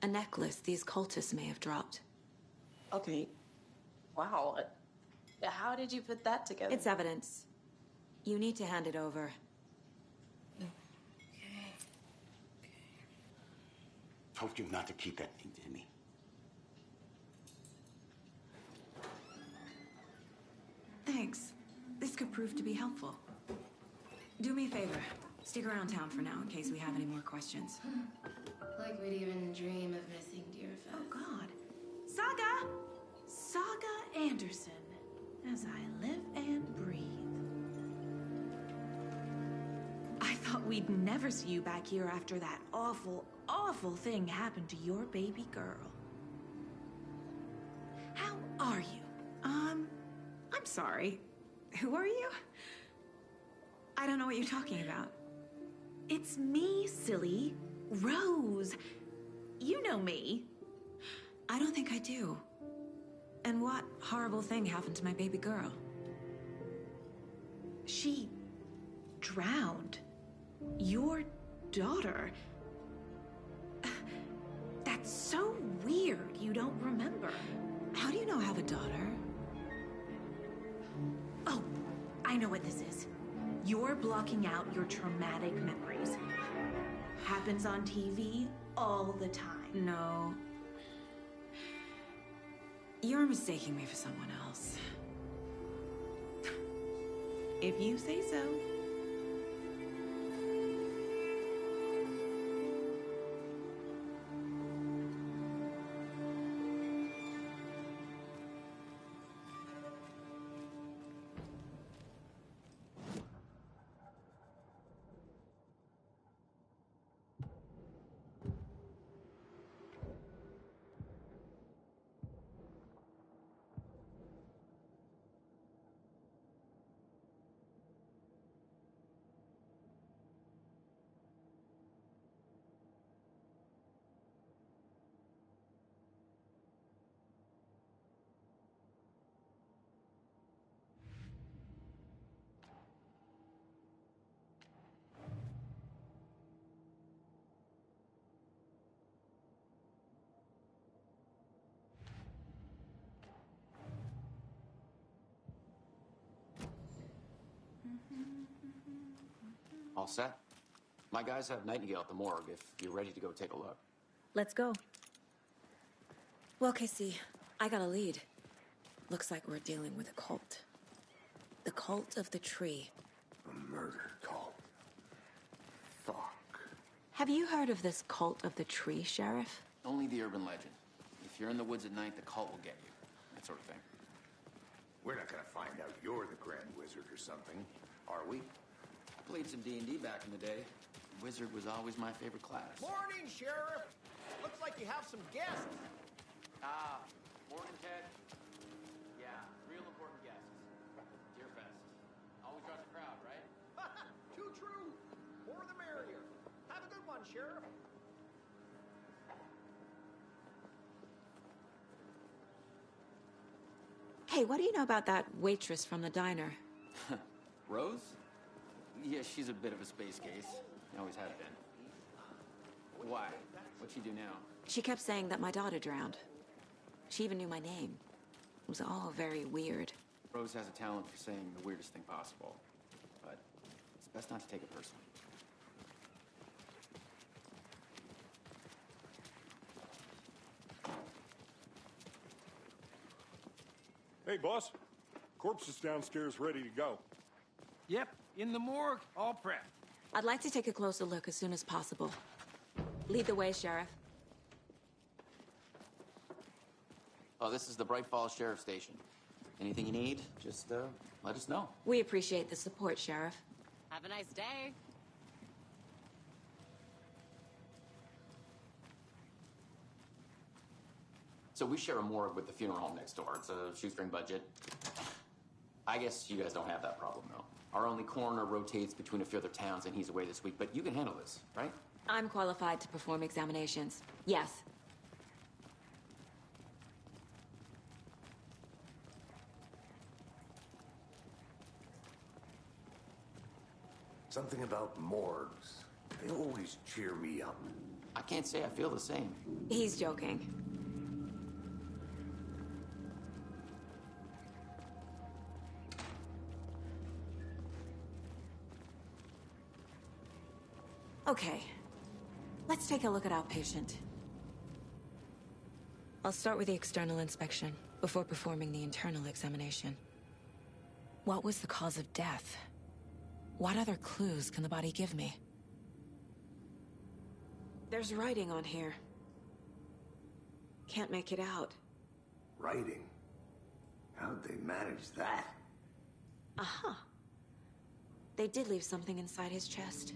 A necklace these cultists may have dropped. Okay. Wow. How did you put that together? It's evidence. You need to hand it over. Told you not to keep that thing to me. Thanks. This could prove to be helpful. Do me a favor. Stick around town for now in case we have any more questions. Like we'd even dream of missing Deerfest. Oh, God. Saga! Saga Anderson. As I live and breathe. I thought we'd never see you back here after that awful, awful thing happened to your baby girl. How are you? I'm sorry. Who are you? I don't know what you're talking about. It's me, silly. Rose. You know me. I don't think I do. And what horrible thing happened to my baby girl? She drowned. Your daughter. That's so weird you don't remember. How do you know I have a daughter? Oh, I know what this is. You're blocking out your traumatic memories. Happens on TV all the time. No. You're mistaking me for someone else. If you say so. All set? My guys have Nightingale at the morgue if you're ready to go take a look. Let's go. Well, Casey, I got a lead. Looks like we're dealing with a cult. The cult of the tree. A murder cult. Fuck. Have you heard of this cult of the tree, Sheriff? Only the urban legend. If you're in the woods at night, the cult will get you. That sort of thing. We're not gonna find out you're the Grand Wizard or something, are we? Played some D&D back in the day. Wizard was always my favorite class. Morning, Sheriff. Looks like you have some guests. Morning, Ted. Yeah, real important guests. Deerfest. Always draws a crowd, right? Too true. More the merrier. Have a good one, Sheriff. Hey, what do you know about that waitress from the diner? Rose? Yeah, she's a bit of a space case. Always has been. Why? What'd she do now? She kept saying that my daughter drowned. She even knew my name. It was all very weird. Rose has a talent for saying the weirdest thing possible. But it's best not to take it personally. Hey, boss. Corpse is downstairs ready to go. Yep, in the morgue, all prepped. I'd like to take a closer look as soon as possible. Lead the way, Sheriff. Oh, this is the Bright Falls Sheriff Station. Anything you need, just let us know. We appreciate the support, Sheriff. Have a nice day. So we share a morgue with the funeral home next door. It's a shoestring budget. I guess you guys don't have that problem, though. Our only coroner rotates between a few other towns, and he's away this week. But you can handle this, right? I'm qualified to perform examinations. Yes. Something about morgues. They always cheer me up. I can't say I feel the same. He's joking. Okay, let's take a look at our patient. I'll start with the external inspection before performing the internal examination. What was the cause of death? What other clues can the body give me? There's writing on here. Can't make it out. Writing? How'd they manage that? Uh-huh. They did leave something inside his chest.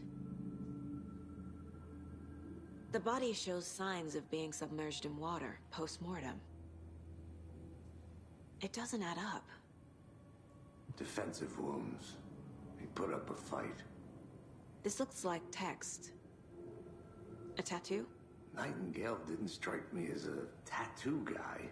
The body shows signs of being submerged in water, post-mortem. It doesn't add up. Defensive wounds. He put up a fight. This looks like text. A tattoo? Nightingale didn't strike me as a tattoo guy.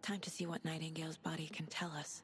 Time to see what Nightingale's body can tell us.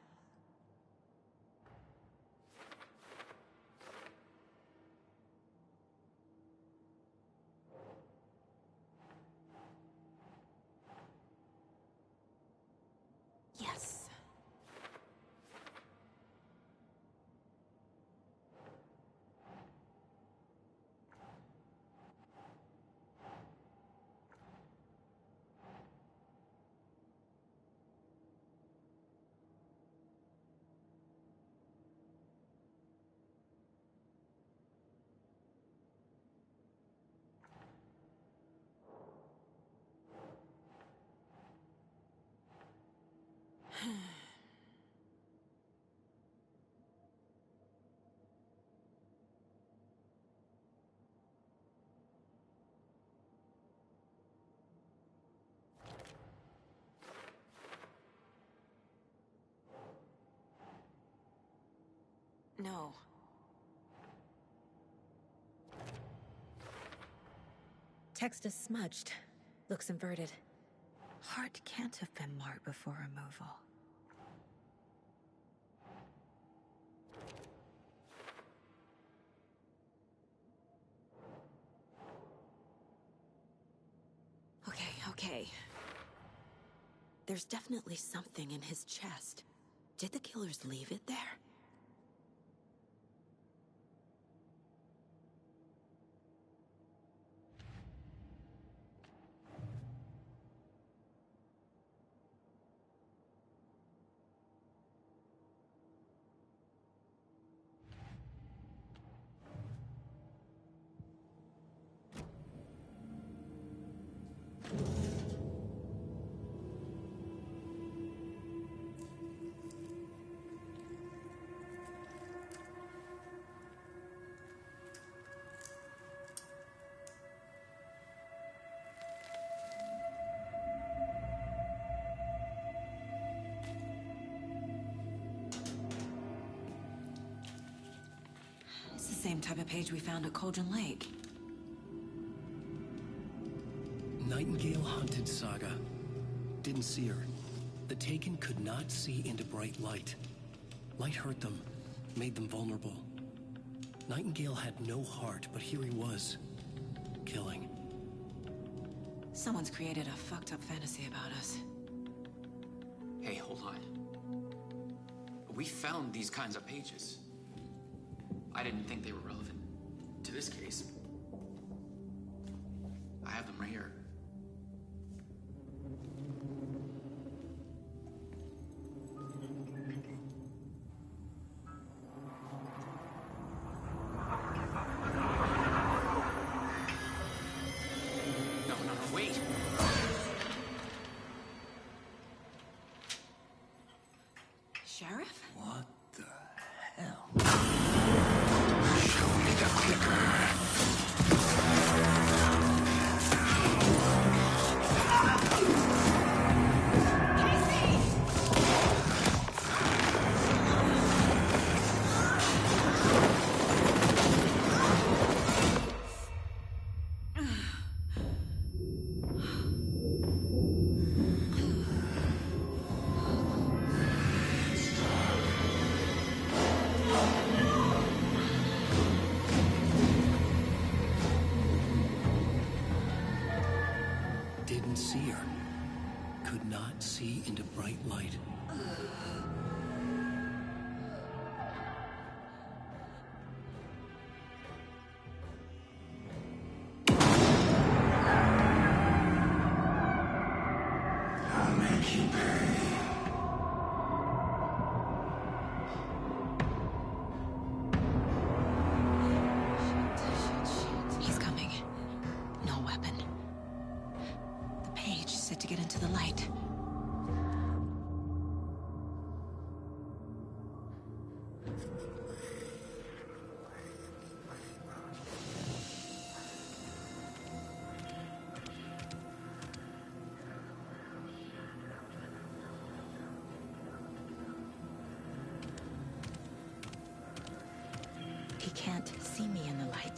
know. Text is smudged. Looks inverted. Heart can't have been marked before removal. Okay. There's definitely something in his chest. Did the killers leave it there? Same type of page we found at Cauldron Lake. Nightingale hunted Saga. Didn't see her. The Taken could not see into bright light. Light hurt them, made them vulnerable. Nightingale had no heart, but here he was, killing. Someone's created a fucked up fantasy about us. Hey, hold on. We found these kinds of pages. I didn't think they were relevant to this case. I have them right here. No, wait! Sheriff? What the hell? Show me the clicker. Didn't see her. Could not see into bright light. I'll make you pay. He's coming. No weapon. The page set to get into the light. He can't see me in the light.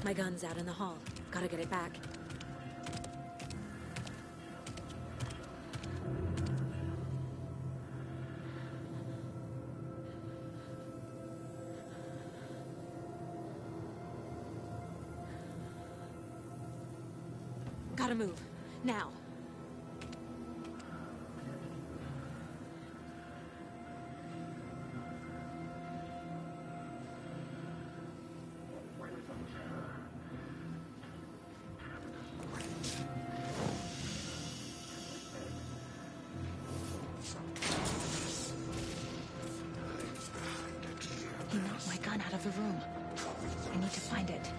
My gun's out in the hall. Gotta get it back. Gotta move. Now. He knocked my gun out of the room. I need to find it.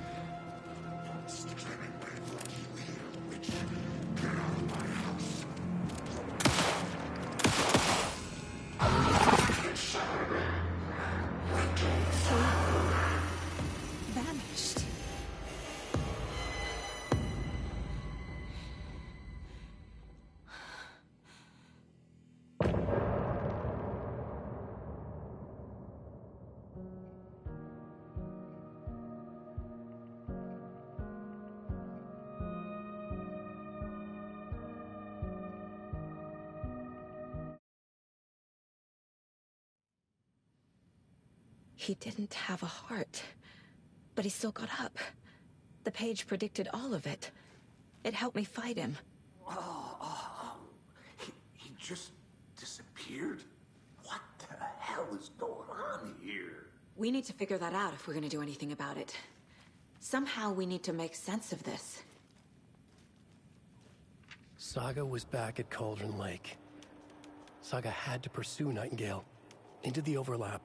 Vanished. He didn't have a heart, but he still got up. The page predicted all of it. It helped me fight him. He just disappeared? What the hell is going on here? We need to figure that out if we're gonna do anything about it. Somehow we need to make sense of this. Saga was back at Cauldron Lake. Saga had to pursue Nightingale. Into the overlap.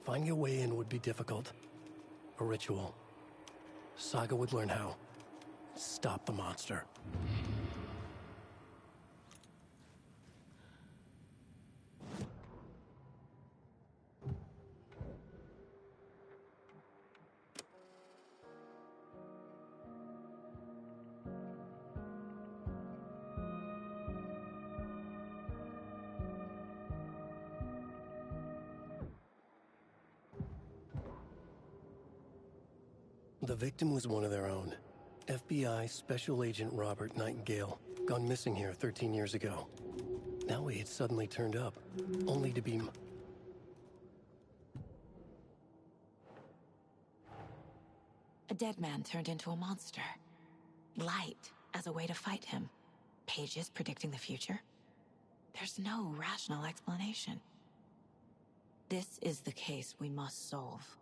Finding a way in would be difficult. A ritual. Saga would learn how. Stop the monster. The victim was one of their own. FBI Special Agent Robert Nightingale, gone missing here 13 years ago. Now he had suddenly turned up, only to be... A dead man turned into a monster. Light as a way to fight him. Pages predicting the future. There's no rational explanation. This is the case we must solve.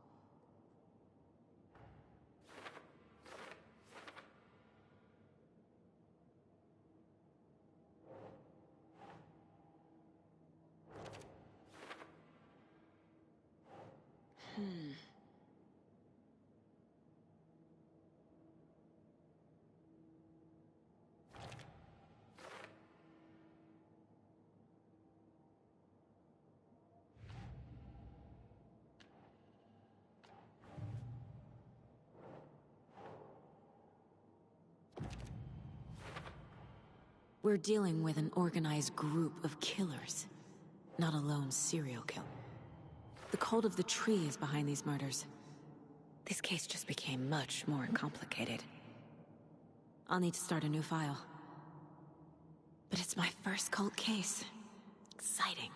We're dealing with an organized group of killers, not a lone serial killer. The cult of the tree is behind these murders. This case just became much more complicated. I'll need to start a new file. But it's my first cult case. Exciting.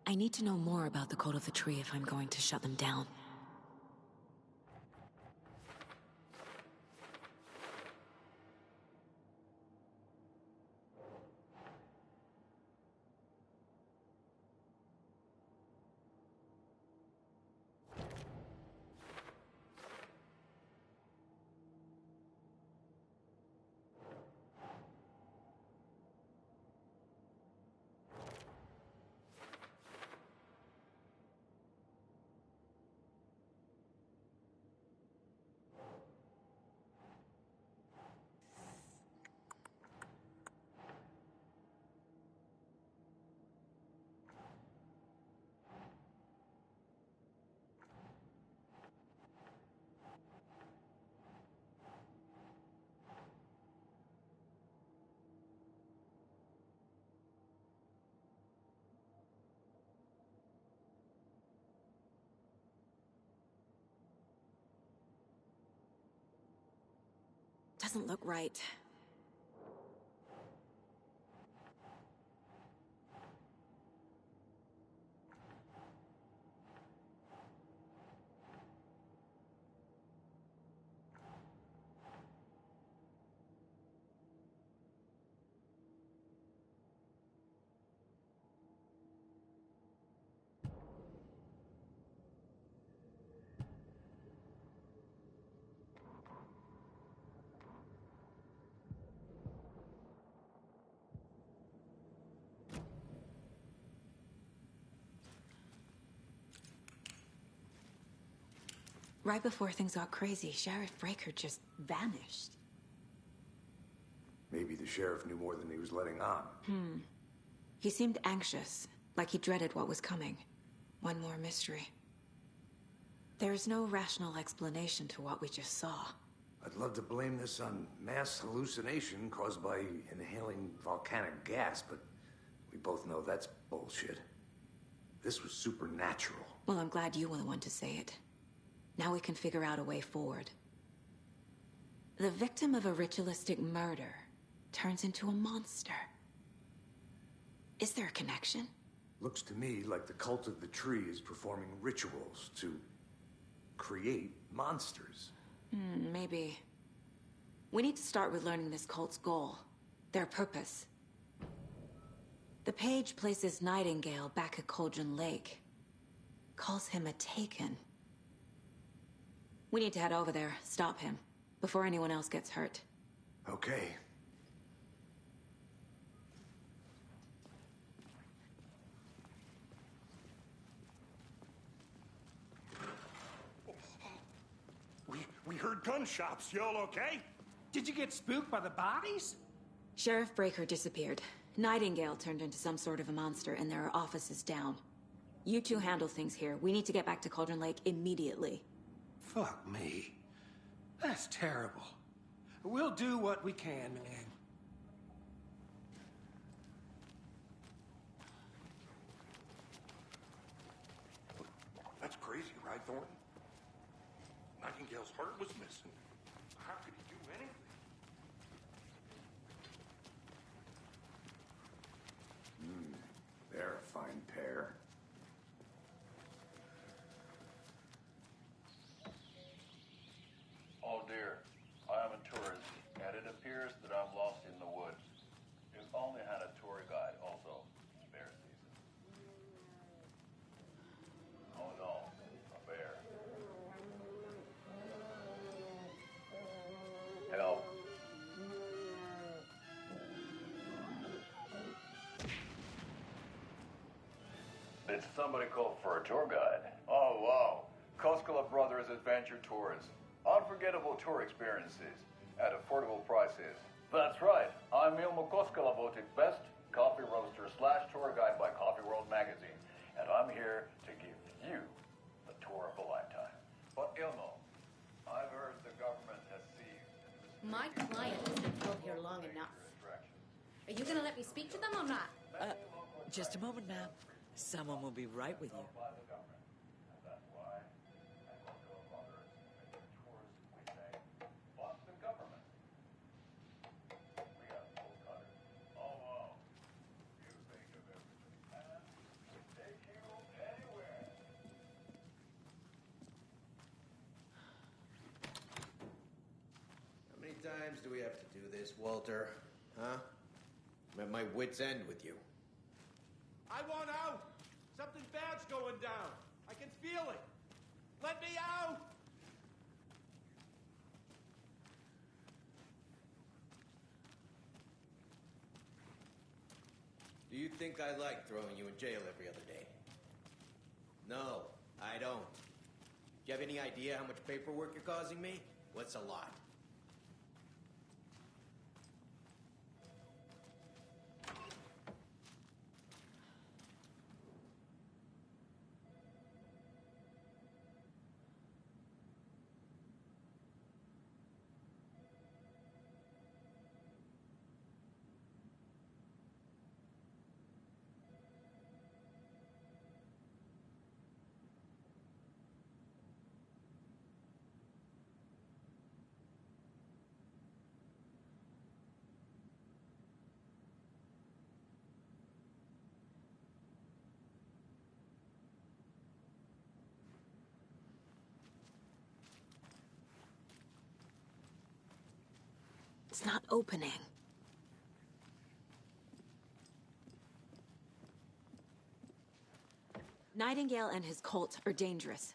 I need to know more about the Cult of the Tree if I'm going to shut them down. Doesn't look right. Right before things got crazy, Sheriff Breaker just vanished. Maybe the sheriff knew more than he was letting on. He seemed anxious, like he dreaded what was coming. One more mystery. There's no rational explanation to what we just saw. I'd love to blame this on mass hallucination caused by inhaling volcanic gas, but we both know that's bullshit. This was supernatural. Well, I'm glad you were the one to say it. Now we can figure out a way forward. The victim of a ritualistic murder turns into a monster. Is there a connection? Looks to me like the cult of the tree is performing rituals to create monsters. Maybe. We need to start with learning this cult's goal, their purpose. The page places Nightingale back at Cauldron Lake. Calls him a Taken. We need to head over there, stop him, before anyone else gets hurt. Okay. We heard gunshots. Y'all okay? Did you get spooked by the bodies? Sheriff Breaker disappeared. Nightingale turned into some sort of a monster, and there are offices down. You two handle things here. We need to get back to Cauldron Lake immediately. Fuck me. That's terrible. We'll do what we can, man. That's crazy, right, Thornton? Nightingale's heart was missing. How could he do anything? They're a fine pair. Oh dear, I am a tourist, and it appears that I'm lost in the woods. If only had a tour guide also. Bear season. Oh no, a bear. Help. Did somebody call for a tour guide? Oh wow, Koskela Brothers Adventure Tours. Unforgettable tour experiences at affordable prices. That's right. I'm Ilmo Koskela, voted best coffee roaster / tour guide by Coffee World magazine, and I'm here to give you the tour of a lifetime. But Ilmo, I've heard the government has seized. My client has been held here long enough. Are you gonna let me speak to them or not? Just a moment, ma'am. Someone will be right with you. How many times do we have to do this, Walter? Huh? I'm at my wit's end with you. I want out! Something bad's going down. I can feel it. Let me out! Do you think I like throwing you in jail every other day? No, I don't. Do you have any idea how much paperwork you're causing me? What's a lot? It's not opening. Nightingale and his cult are dangerous.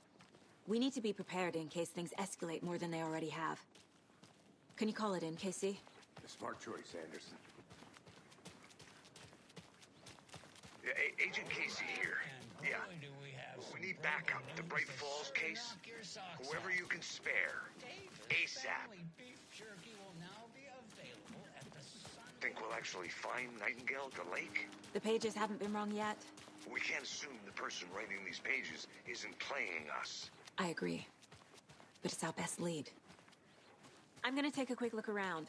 We need to be prepared in case things escalate more than they already have. Can you call it in, KC? Smart choice, Anderson. Yeah, Agent Casey here. Yeah. We need backup. The Bright Falls case. Whoever you can spare. ASAP. Think we'll actually find Nightingale at the lake? The pages haven't been wrong yet. We can't assume the person writing these pages isn't playing us. I agree. But it's our best lead. I'm gonna take a quick look around.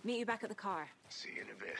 Meet you back at the car. See you in a bit.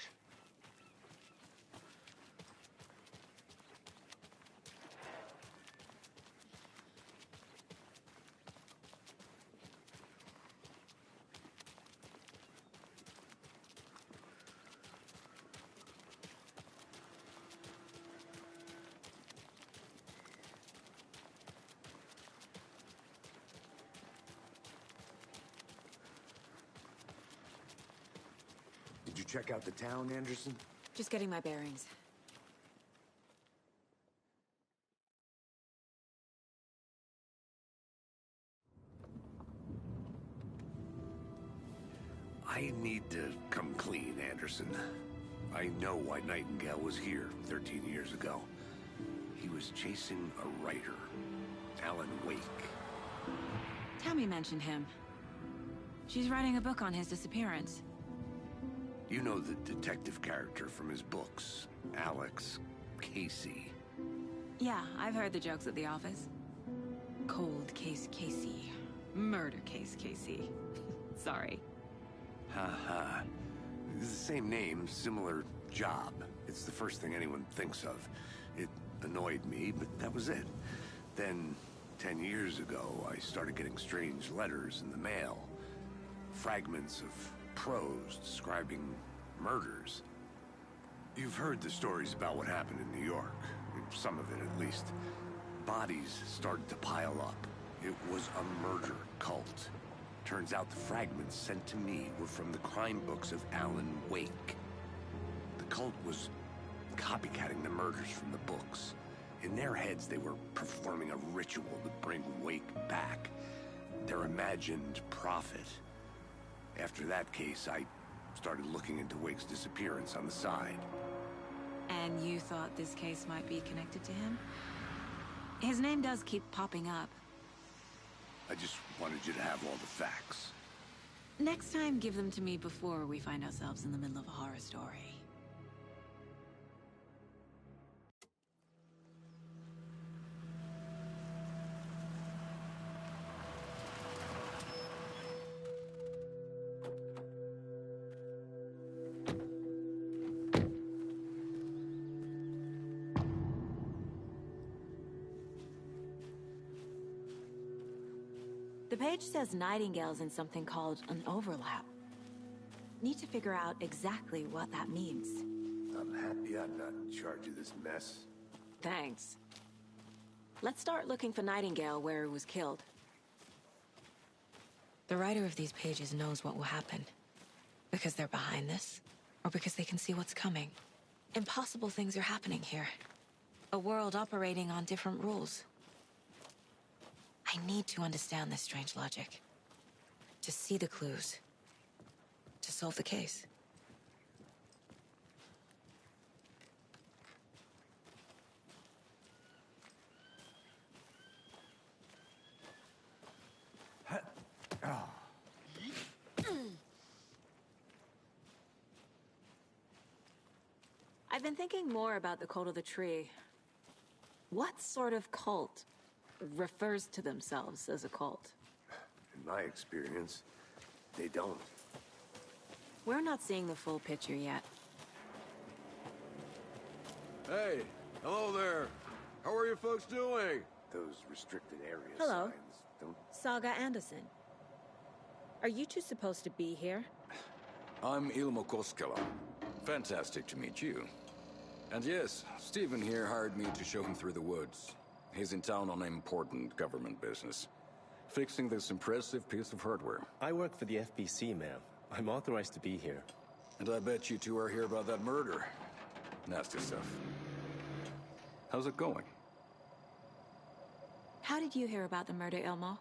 check out the town, Anderson? Just getting my bearings. I need to come clean, Anderson. I know why Nightingale was here 13 years ago. He was chasing a writer, Alan Wake. Tammy mentioned him. She's writing a book on his disappearance. You know the detective character from his books, Alex Casey. Yeah, I've heard the jokes at the office. Cold case Casey. Murder case Casey. Sorry. Ha. It's the same name, similar job. It's the first thing anyone thinks of. It annoyed me, but that was it. Then, 10 years ago, I started getting strange letters in the mail. Fragments of prose describing murders. You've heard the stories about what happened in New York. Some of it, at least. Bodies started to pile up. It was a murder cult. Turns out the fragments sent to me were from the crime books of Alan Wake. The cult was copycatting the murders from the books. In their heads, they were performing a ritual to bring Wake back. Their imagined prophet. After that case, I started looking into Wake's disappearance on the side. And you thought this case might be connected to him? His name does keep popping up. I just wanted you to have all the facts. Next time, give them to me before we find ourselves in the middle of a horror story. The page says Nightingale's in something called an overlap. Need to figure out exactly what that means. I'm happy I'm not in charge of this mess. Thanks. Let's start looking for Nightingale where he was killed. The writer of these pages knows what will happen. Because they're behind this, or because they can see what's coming. Impossible things are happening here. A world operating on different rules. I need to understand this strange logic. To see the clues. To solve the case. I've been thinking more about the cult of the tree. What sort of cult refers to themselves as a cult? In my experience, they don't. We're not seeing the full picture yet. Hey, hello there. How are you folks doing? Those restricted areas Hello. signs don't... Saga Anderson. Are you two supposed to be here? I'm Ilmo Koskela. Fantastic to meet you. And yes, Stephen here hired me to show him through the woods. He's in town on important government business. Fixing this impressive piece of hardware. I work for the FBC, ma'am. I'm authorized to be here. And I bet you two are here about that murder. Nasty stuff. How's it going? How did you hear about the murder, Ilmo?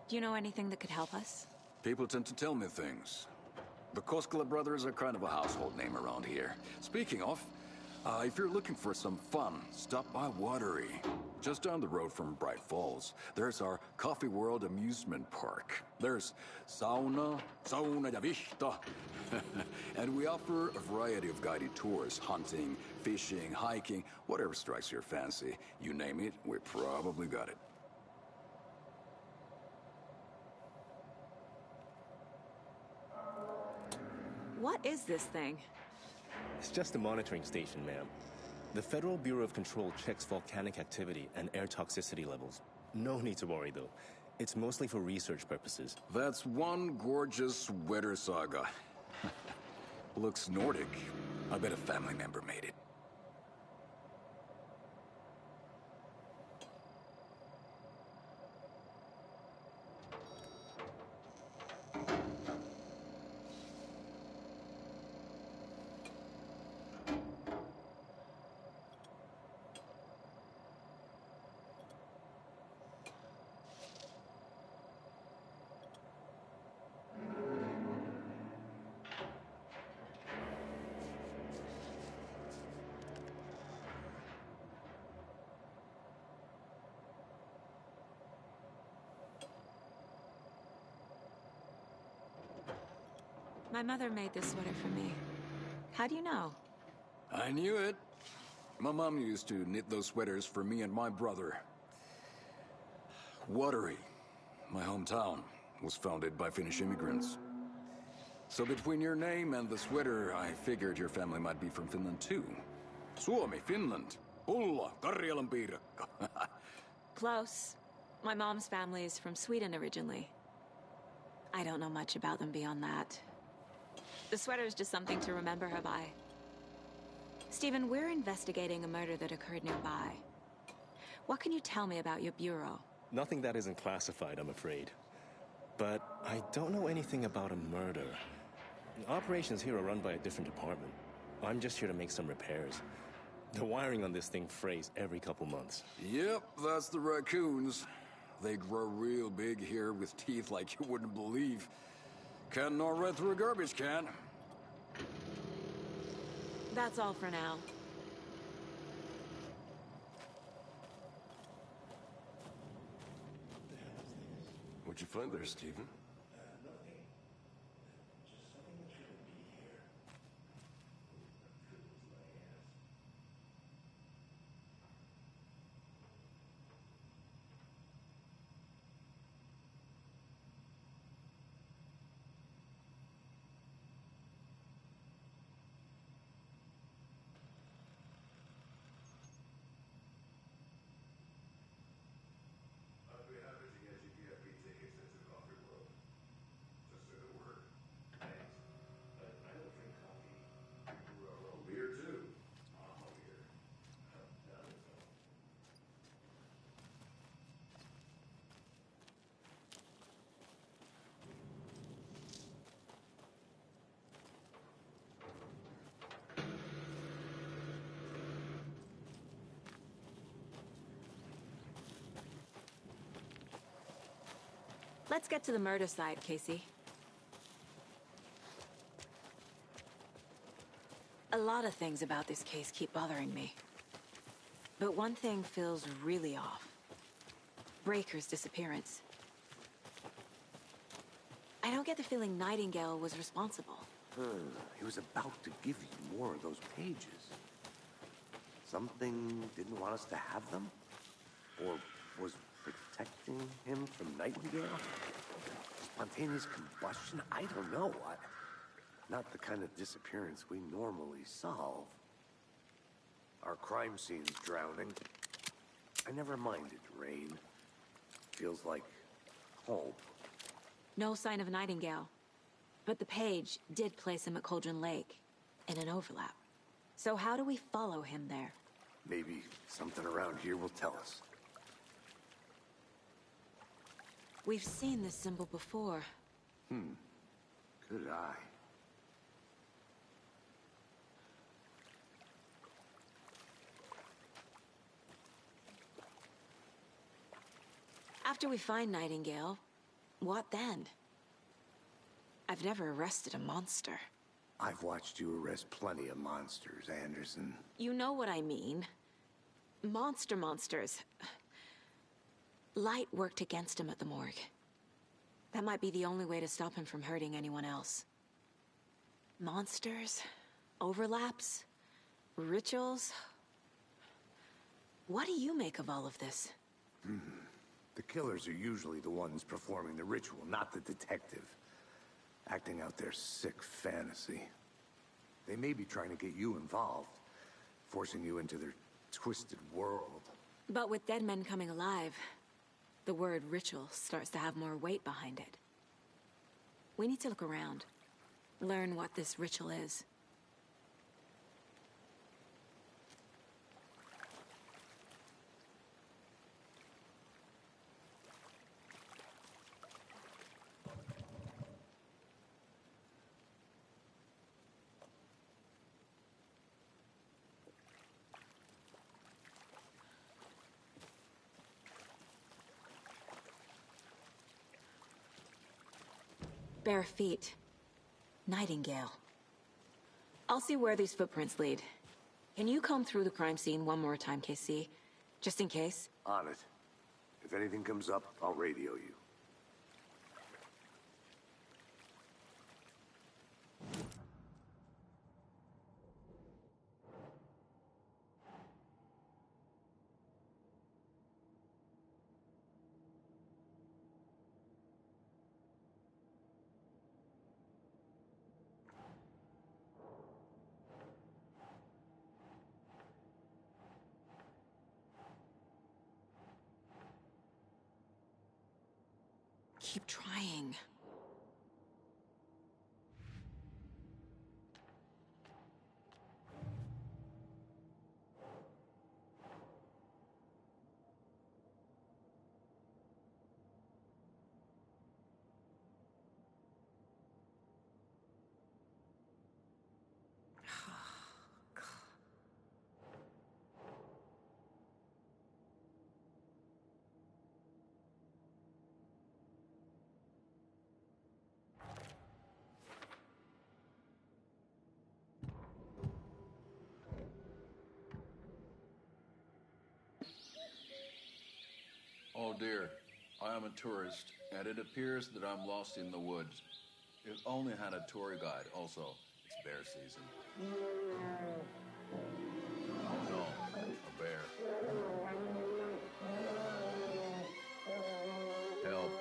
Do you know anything that could help us? People tend to tell me things. The Koskela brothers are kind of a household name around here. Speaking of, if you're looking for some fun, stop by Watery. Just down the road from Bright Falls, there's our Coffee World amusement park. There's sauna ja vihta. And we offer a variety of guided tours, hunting, fishing, hiking, whatever strikes your fancy. You name it, we probably got it. What is this thing? It's just a monitoring station, ma'am. The Federal Bureau of Control checks volcanic activity and air toxicity levels. No need to worry, though. It's mostly for research purposes. That's one gorgeous weather saga. Looks Nordic. I bet a family member made it. My mother made this sweater for me. How do you know? I knew it. My mom used to knit those sweaters for me and my brother. Watery, my hometown, was founded by Finnish immigrants. So between your name and the sweater, I figured your family might be from Finland too. Suomi, Finland. Pulla, Karjalan piirakka. Close. My mom's family is from Sweden originally. I don't know much about them beyond that. The sweater is just something to remember her by. Stephen, we're investigating a murder that occurred nearby. What can you tell me about your bureau? Nothing that isn't classified, I'm afraid. But I don't know anything about a murder. Operations here are run by a different department. I'm just here to make some repairs. The wiring on this thing frays every couple months. Yep, that's the raccoons. They grow real big here with teeth like you wouldn't believe. Can't gnaw right through a garbage can. That's all for now. What'd you find there, Stephen? Let's get to the murder site, Casey. A lot of things about this case keep bothering me. But one thing feels really off. Breaker's disappearance. I don't get the feeling Nightingale was responsible. He was about to give you more of those pages. Something didn't want us to have them? Or was protecting him from Nightingale? Spontaneous combustion? I don't know. Not the kind of disappearance we normally solve. Our crime scene's drowning. I never minded rain. Feels like home. No sign of Nightingale. But the page did place him at Cauldron Lake, in an overlap. So how do we follow him there? Maybe something around here will tell us. We've seen this symbol before. Good eye. After we find Nightingale, what then? I've never arrested a monster. I've watched you arrest plenty of monsters, Anderson. You know what I mean. Monsters. Light worked against him at the morgue. That might be the only way to stop him from hurting anyone else. Monsters? Overlaps? Rituals? What do you make of all of this? The killers are usually the ones performing the ritual, not the detective. Acting out their sick fantasy. They may be trying to get you involved, forcing you into their twisted world. But with dead men coming alive, the word ritual starts to have more weight behind it. We need to look around, learn what this ritual is. Bare feet. Nightingale. I'll see where these footprints lead. Can you comb through the crime scene one more time, KC? Just in case? On it. If anything comes up, I'll radio you. keep trying. Oh dear, I am a tourist, and it appears that I'm lost in the woods. If only had a tour guide. Also, it's bear season. Oh no, a bear. Help.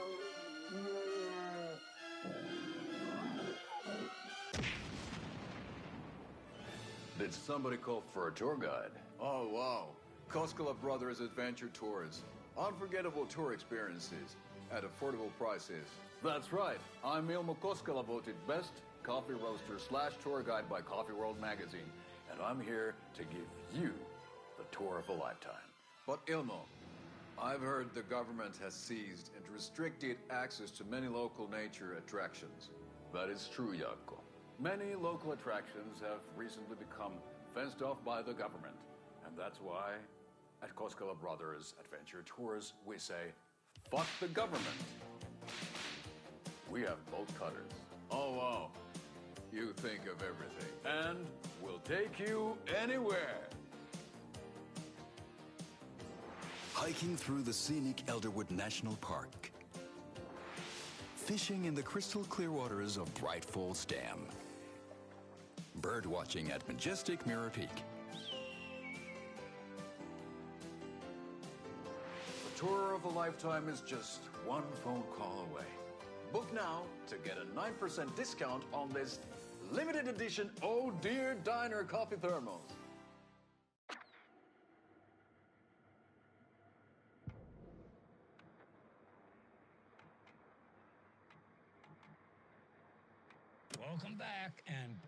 Did somebody call for a tour guide? Oh wow, Koskela Brothers Adventure Tours. Unforgettable tour experiences at affordable prices. That's right. I'm Ilmo Koskela, voted best coffee roaster / tour guide by Coffee World magazine. And I'm here to give you the tour of a lifetime. But Ilmo, I've heard the government has seized and restricted access to many local nature attractions. That is true, Jaakko. Many local attractions have recently become fenced off by the government. And that's why at Koskela Brothers Adventure Tours, we say, fuck the government. We have bolt cutters. Oh, wow. You think of everything. And we'll take you anywhere. Hiking through the scenic Elderwood National Park. Fishing in the crystal clear waters of Bright Falls Dam. Bird watching at majestic Mirror Peak. Tour of a lifetime is just one phone call away. Book now to get a 9% discount on this limited edition Oh Dear Diner coffee thermos. Welcome back, and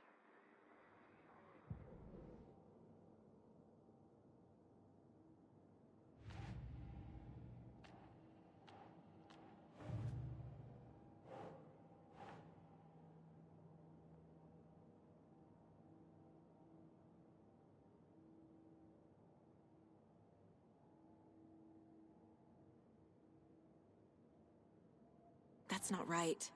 That's not right.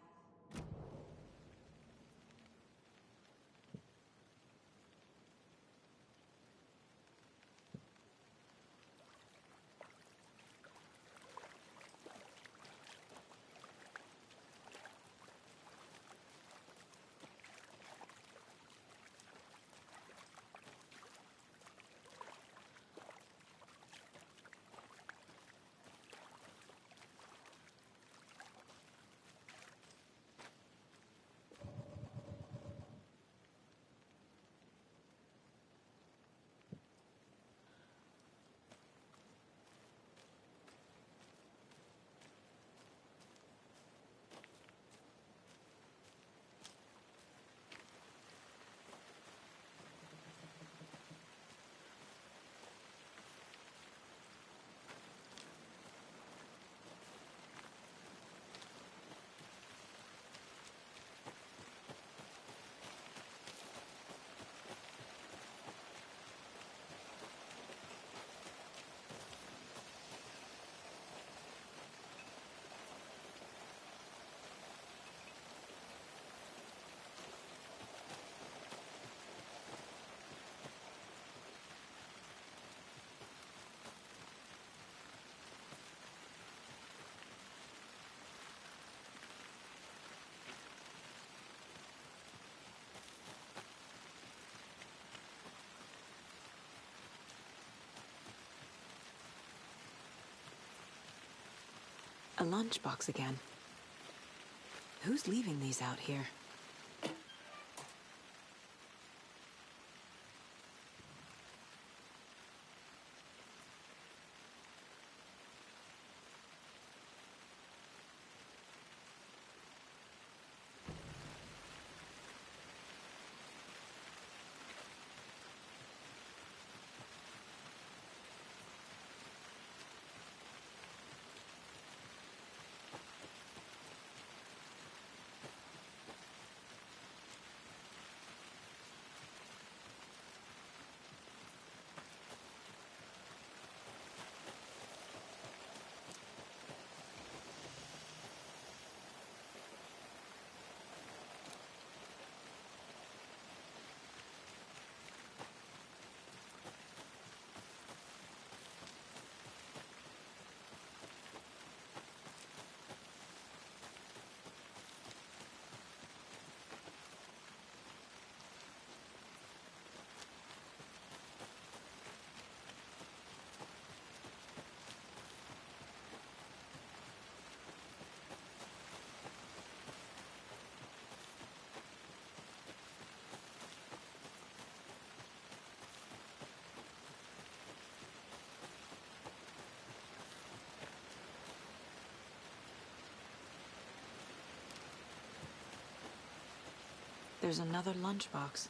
A lunchbox again. Who's leaving these out here? There's another lunchbox.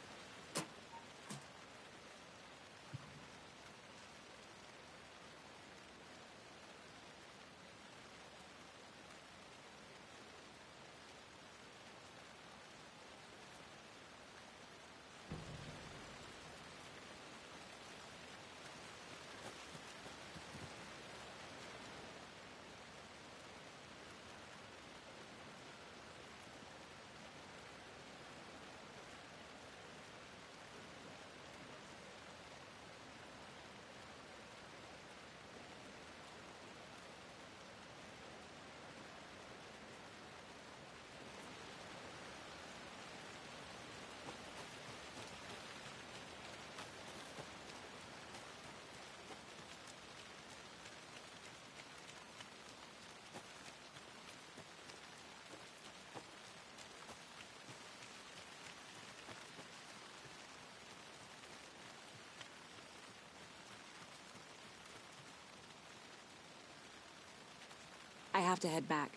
I have to head back.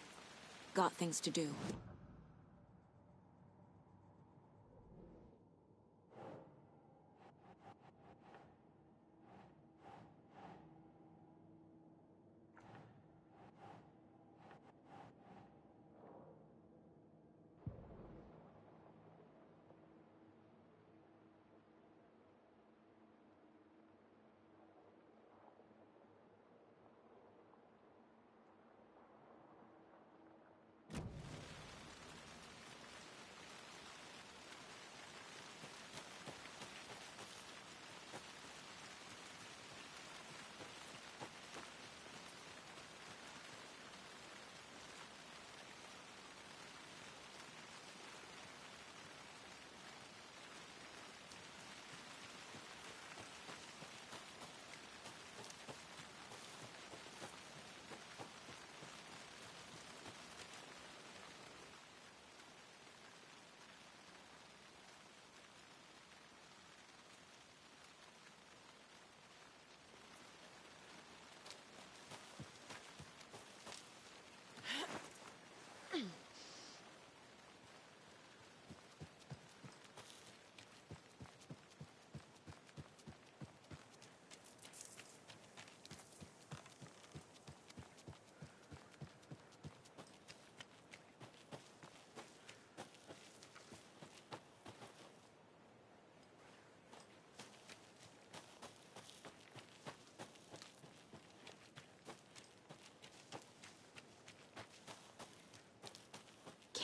Got things to do.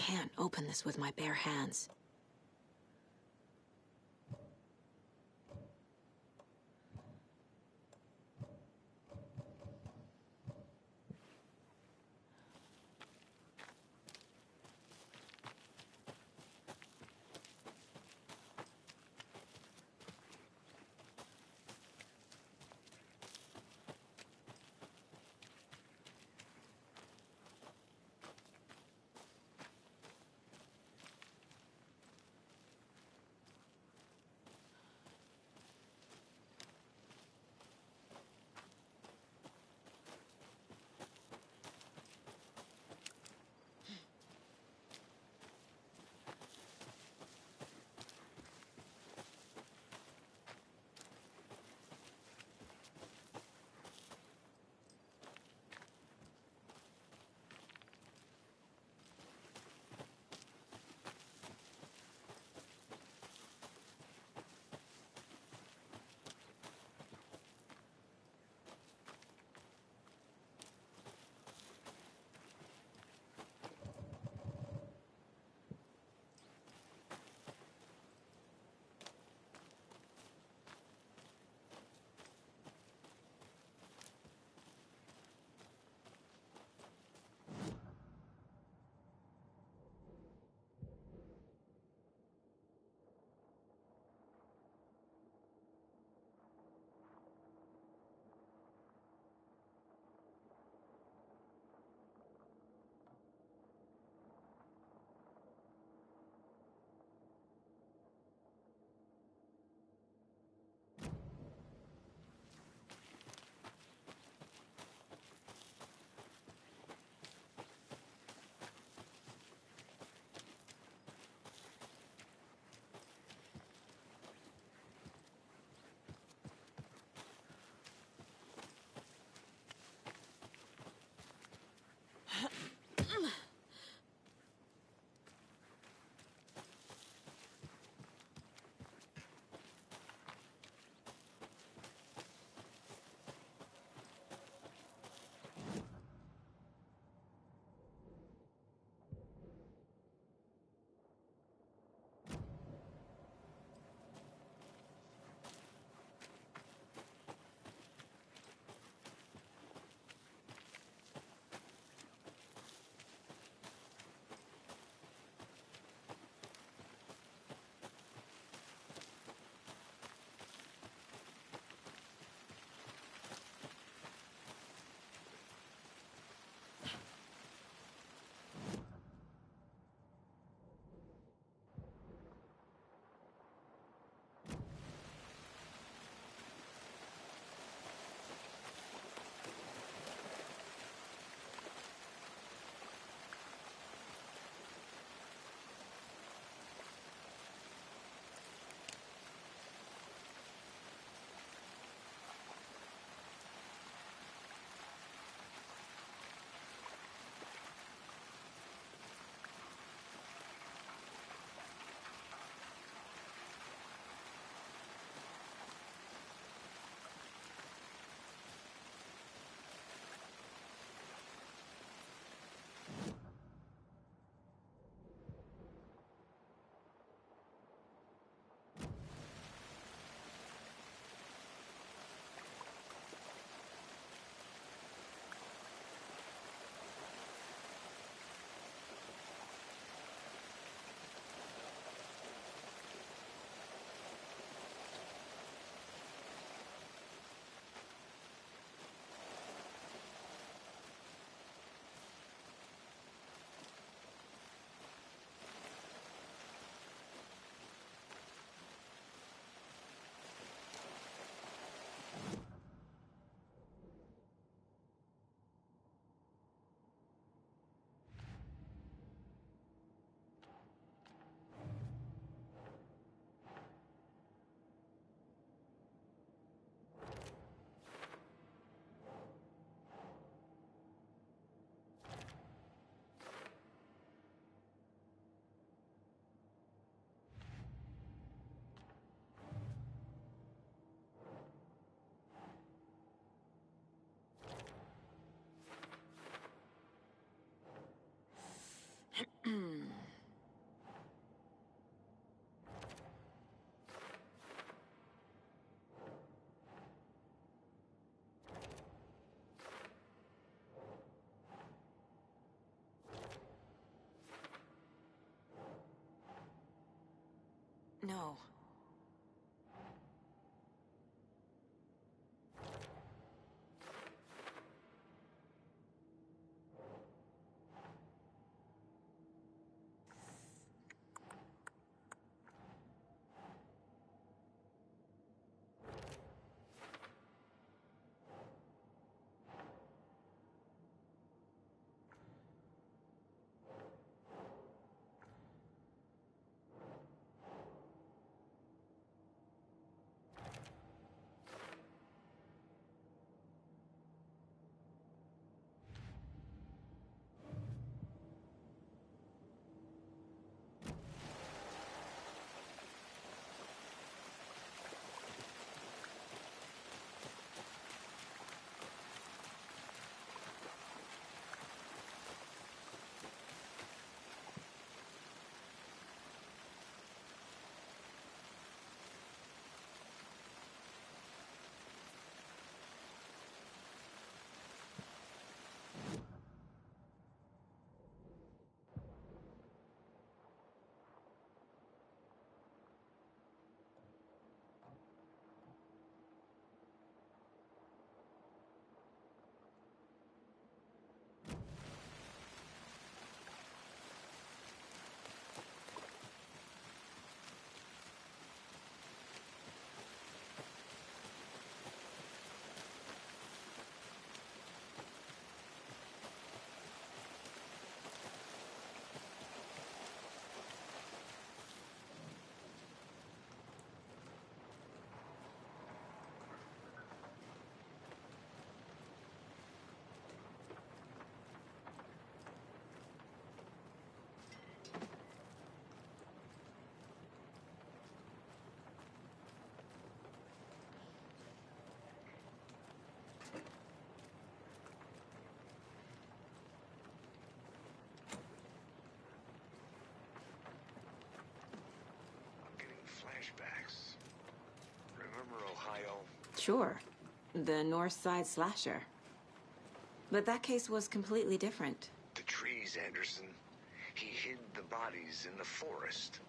Can't open this with my bare hands. No. Flashbacks. Remember Ohio? Sure. The North Side slasher. But that case was completely different. The trees, Anderson. He hid the bodies in the forest.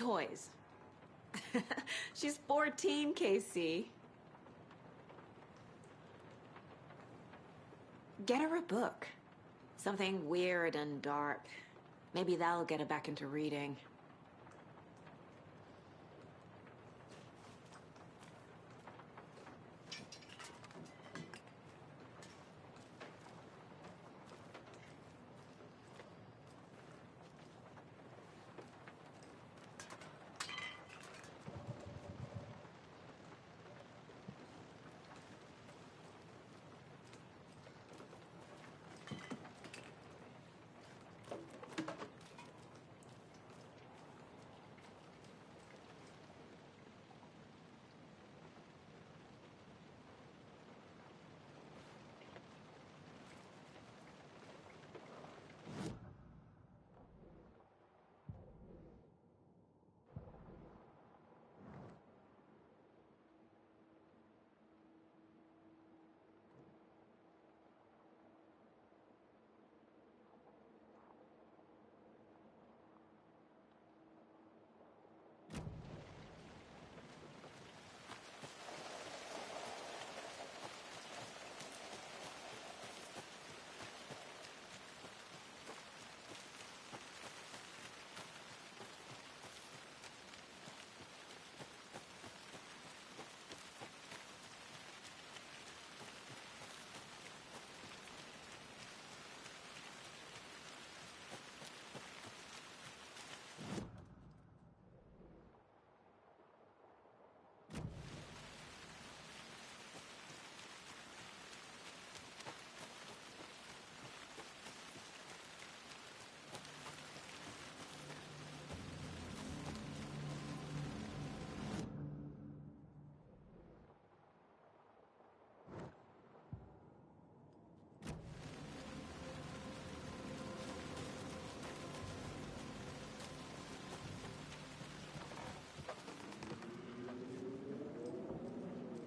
toys. She's 14, Casey. Get her a book. Something weird and dark. Maybe that'll get her back into reading.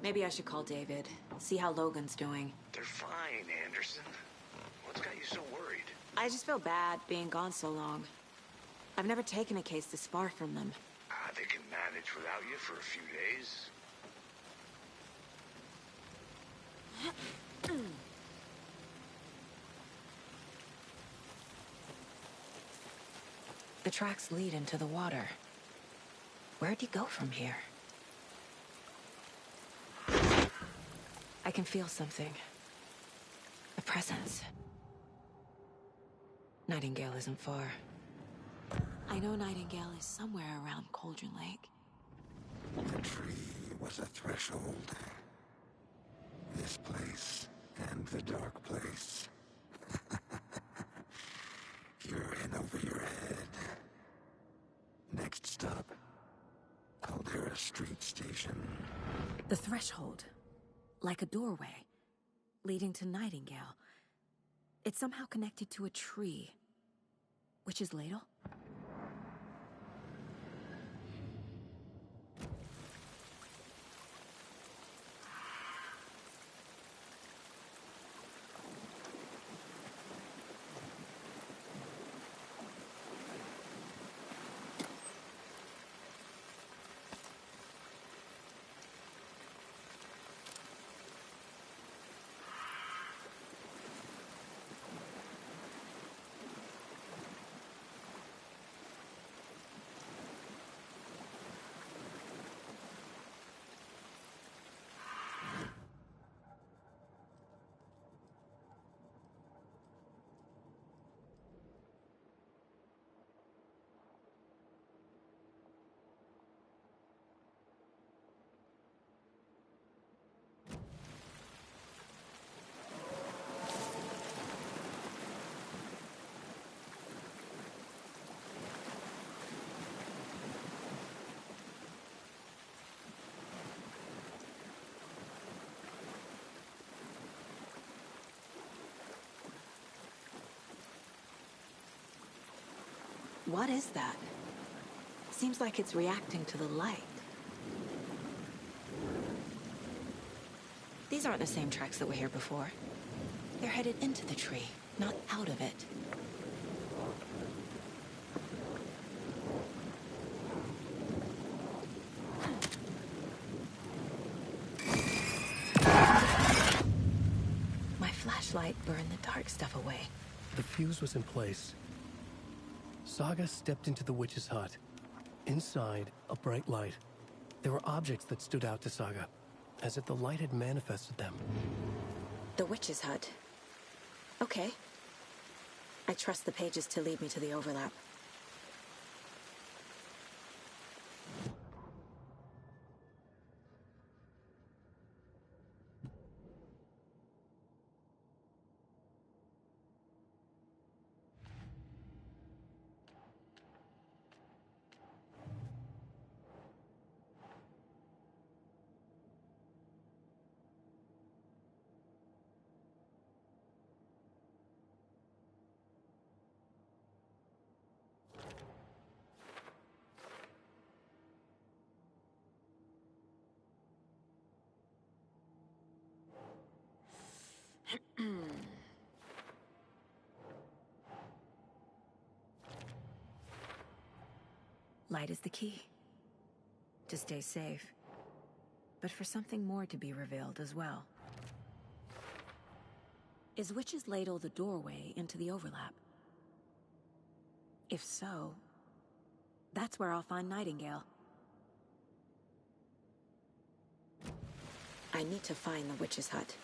Maybe I should call David, see how Logan's doing. They're fine, Anderson. What's got you so worried? I just feel bad being gone so long. I've never taken a case this far from them. They can manage without you for a few days. The tracks lead into the water. Where'd he go from here? I can feel something. A presence. Nightingale isn't far. I know Nightingale is somewhere around Cauldron Lake. The tree was a threshold. This place and the dark place. You're in over your head. Next stop, Caldera Street Station. The threshold. Like a doorway, leading to Nightingale. It's somehow connected to a tree. Witch's Ladle? What is that? Seems like it's reacting to the light. These aren't the same tracks that were here before. They're headed into the tree, not out of it. flashlight burn the dark stuff away. The fuse was in place. Saga stepped into the witch's hut. Inside, a bright light. There were objects that stood out to Saga, as if the light had manifested them. The witch's hut. Okay. I trust the pages to lead me to the overlap. Light is the key. To stay safe. But for something more to be revealed as well. Is Witch's Ladle the doorway into the overlap? If so, that's where I'll find Nightingale. I need to find the witch's hut.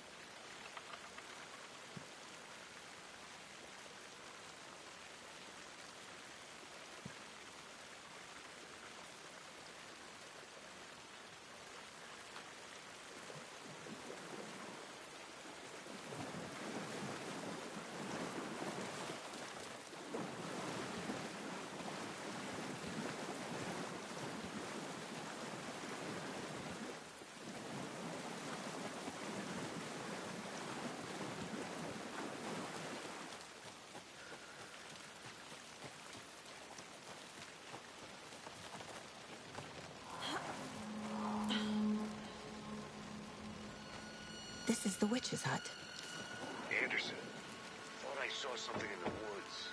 This is the witch's hut. Anderson, thought I saw something in the woods.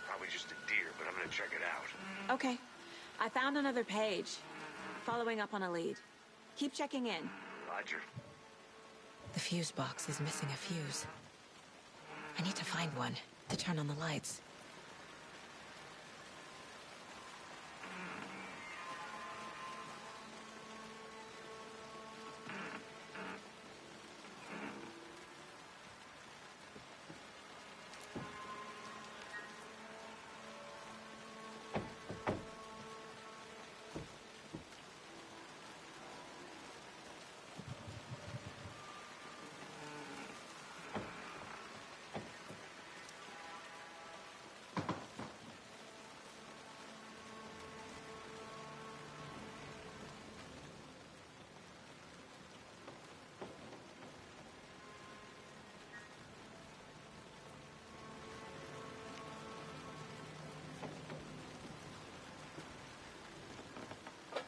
Probably just a deer, but I'm gonna check it out. Okay. I found another page. Following up on a lead. Keep checking in. Roger. The fuse box is missing a fuse. I need to find one to turn on the lights.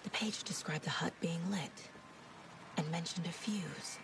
The page described the hut being lit and mentioned a fuse.